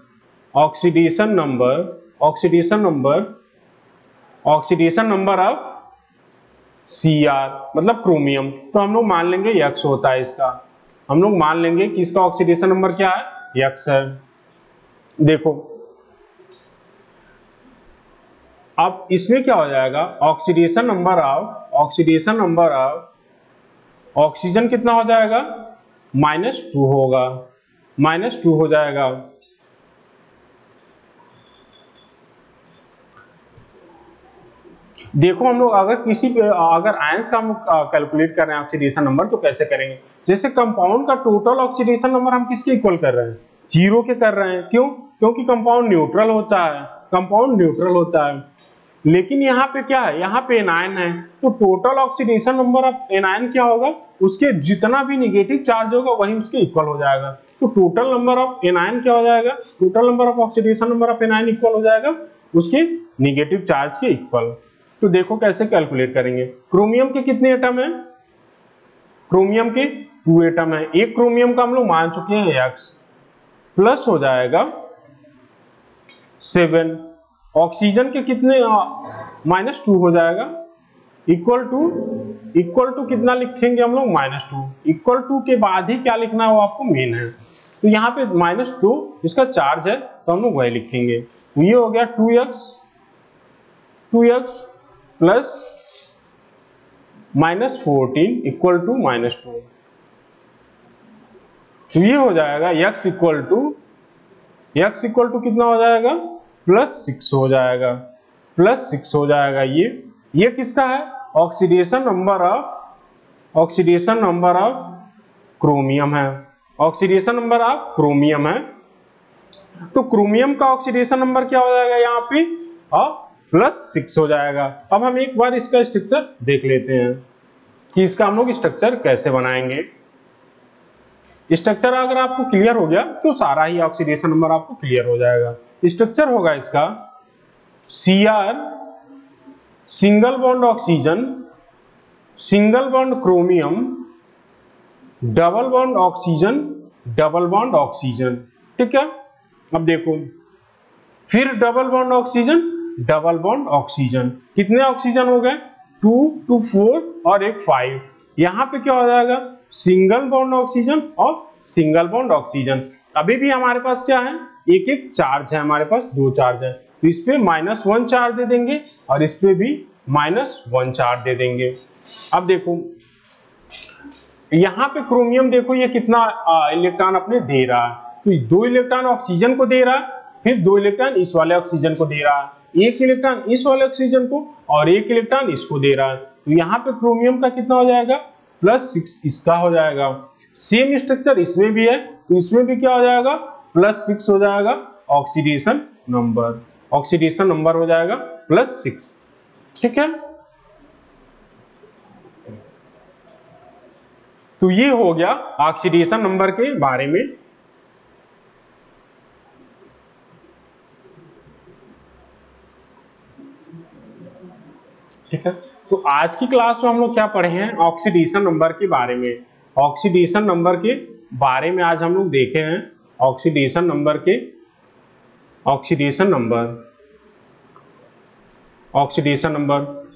of Cr, मतलब क्रोमियम। तो हम लोग मान लेंगे X होता है इसका, हम लोग मान लेंगे कि इसका ऑक्सीडेशन नंबर क्या है, X है। देखो अब इसमें क्या हो जाएगा, ऑक्सीडेशन नंबर ऑफ ऑक्सीजन कितना हो जाएगा, -2 होगा, -2 हो जाएगा। देखो हम लोग अगर आयंस का हम कैलकुलेट कर रहे हैं ऑक्सीडेशन नंबर, तो कैसे करेंगे, जैसे कंपाउंड का टोटल ऑक्सीडेशन नंबर हम किसके इक्वल कर रहे हैं, 0 के कर रहे हैं। क्यों, क्योंकि कंपाउंड न्यूट्रल होता है, लेकिन यहाँ पे क्या है, यहाँ पे एनायन है, तो total oxidation number of anion क्या होगा, उसके जितना भी नेगेटिव चार्ज होगा वही उसके इक्वल हो जाएगा। तो टोटल नंबर ऑफ एनायन क्या हो जाएगा, total number of oxidation number of anion equal हो जाएगा उसके नेगेटिव चार्ज के इक्वल। तो देखो कैसे कैलकुलेट करेंगे। क्रोमियम के कितने एटम है, क्रोमियम के 2 एटम है, एक क्रोमियम का हम लोग मान चुके हैं X, प्लस हो जाएगा 7। ऑक्सीजन के कितने, -2 हो जाएगा, इक्वल टू कितना लिखेंगे हम लोग, -2। इक्वल टू के बाद ही क्या लिखना है वो आपको मेन है। तो यहाँ पे -2 इसका चार्ज है तो हम लोग वही लिखेंगे। तो ये हो गया 2x प्लस -14 इक्वल टू -2। तो ये हो जाएगा x इक्वल टू कितना हो जाएगा, +6 हो जाएगा, +6 हो जाएगा। ये किसका है, ऑक्सीडेशन नंबर ऑफ क्रोमियम है, ऑक्सीडेशन नंबर ऑफ क्रोमियम है। तो क्रोमियम का ऑक्सीडेशन नंबर क्या हो जाएगा यहाँ पे, +6 हो जाएगा। अब हम एक बार इसका स्ट्रक्चर देख लेते हैं कि इसका हम लोग स्ट्रक्चर कैसे बनाएंगे। स्ट्रक्चर अगर आपको क्लियर हो गया तो सारा ही ऑक्सीडेशन नंबर आपको क्लियर हो जाएगा। स्ट्रक्चर होगा इसका Cr single bond oxygen, single bond chromium, double bond oxygen, double bond oxygen. ठीक है, अब देखो फिर double bond oxygen, double bond oxygen. कितने ऑक्सीजन हो गए, 2 4 और एक 5। यहां पे क्या हो जाएगा, सिंगल बॉन्ड ऑक्सीजन और सिंगल बॉन्ड ऑक्सीजन। अभी भी हमारे पास क्या है, एक एक चार्ज है, हमारे पास 2 चार्ज है। तो इस पे -1 चार्ज दे देंगे और इस पे भी -1 चार्ज दे देंगे। अब देखो यहाँ पे क्रोमियम देखो ये कितना इलेक्ट्रॉन अपने दे रहा है। तो 2 इलेक्ट्रॉन ऑक्सीजन को दे रहा है, फिर 2 इलेक्ट्रॉन इस वाले ऑक्सीजन को दे रहा है, 1 इलेक्ट्रॉन इस वाले ऑक्सीजन को और 1 इलेक्ट्रॉन इसको दे रहा है। तो यहाँ पे क्रोमियम का कितना हो जाएगा, +6 इसका हो जाएगा। सेम स्ट्रक्चर इसमें भी है तो इसमें भी क्या हो जाएगा, +6 हो जाएगा। ऑक्सीडेशन नंबर हो जाएगा +6। ठीक है, तो ये हो गया ऑक्सीडेशन नंबर के बारे में। ठीक है, तो आज की क्लास में हम लोग क्या पढ़े हैं, ऑक्सीडेशन नंबर के बारे में। ऑक्सीडेशन नंबर के बारे में आज हम लोग देखे हैं। ऑक्सीडेशन नंबर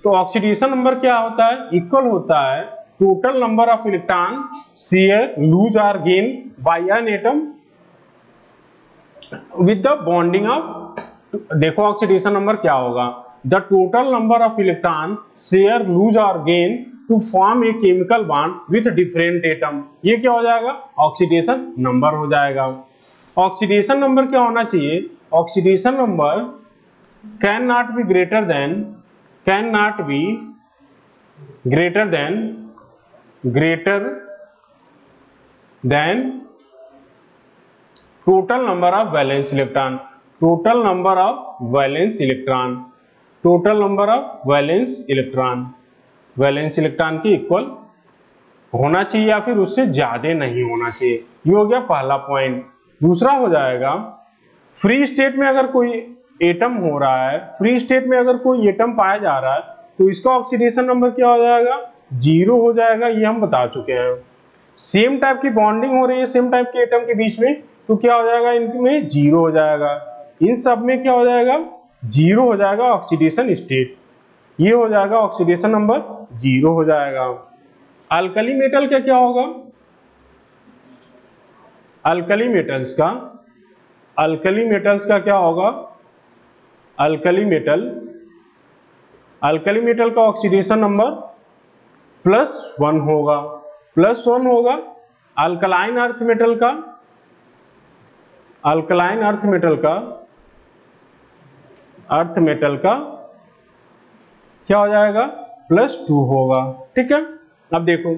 तो ऑक्सीडेशन नंबर क्या होता है, इक्वल होता है total number of electron share lose और gain by an atom with the bonding of, देखो ऑक्सीडेशन नंबर क्या होगा, the total number of electron share lose और gain to form a chemical bond with different atom. ये क्या हो जाएगा, oxidation number हो जाएगा। ऑक्सीडेशन नंबर क्या होना चाहिए, oxidation number can not be greater than total number of valence electron, total number of valence electron के इक्वल होना चाहिए या फिर उससे ज्यादा नहीं होना चाहिए। ये हो गया पहला पॉइंट। दूसरा हो जाएगा, फ्री स्टेट में अगर कोई एटम हो रहा है, फ्री स्टेट में अगर कोई एटम पाया जा रहा है तो इसका ऑक्सीडेशन नंबर क्या हो जाएगा, 0 हो जाएगा। ये हम बता चुके हैं। सेम टाइप की बॉन्डिंग हो रही है सेम टाइप के एटम के बीच में तो क्या हो जाएगा, इनमें 0 हो जाएगा। इन सब में क्या हो जाएगा, 0 हो जाएगा ऑक्सीडेशन स्टेट। ये हो जाएगा ऑक्सीडेशन नंबर 0 हो जाएगा। अल्कली मेटल का क्या होगा, अल्कली मेटल्स का क्या होगा, अल्कली मेटल का ऑक्सीडेशन नंबर +1 होगा। अल्कलाइन अर्थ मेटल का क्या हो जाएगा, +2 होगा। ठीक है, अब देखो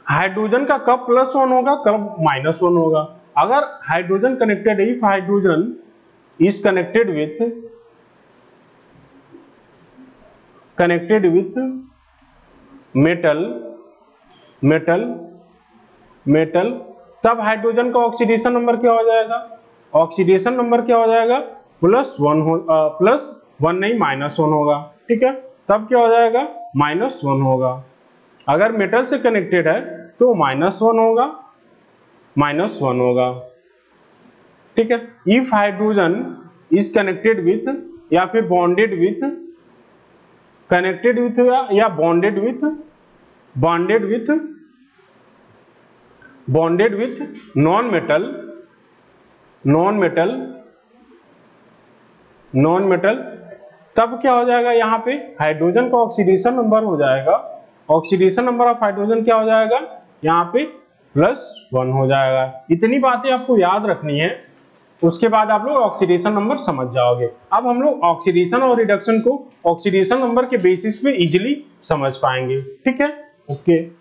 हाइड्रोजन का कब +1 होगा, कब -1 होगा। अगर hydrogen connected, if hydrogen is connected with metal, तब हाइड्रोजन का ऑक्सीडेशन नंबर क्या हो जाएगा, ऑक्सीडेशन नंबर क्या हो जाएगा, +1 नहीं -1 होगा। ठीक है, तब क्या हो जाएगा, -1 होगा। अगर मेटल से कनेक्टेड है तो -1 होगा। ठीक है, if hydrogen is connected with या फिर बॉन्डेड विथ कनेक्टेड विथ या बॉन्डेड विथ नॉन मेटल, तब क्या हो जाएगा, यहाँ पे हाइड्रोजन का ऑक्सीडेशन नंबर हो जाएगा, ऑक्सीडेशन नंबर ऑफ हाइड्रोजन क्या हो जाएगा, यहाँ पे +1 हो जाएगा। इतनी बातें आपको याद रखनी है, उसके बाद आप लोग ऑक्सीडेशन नंबर समझ जाओगे। अब हम लोग ऑक्सीडेशन और रिडक्शन को ऑक्सीडेशन नंबर के बेसिस पे इजीली समझ पाएंगे। ठीक है, ओके।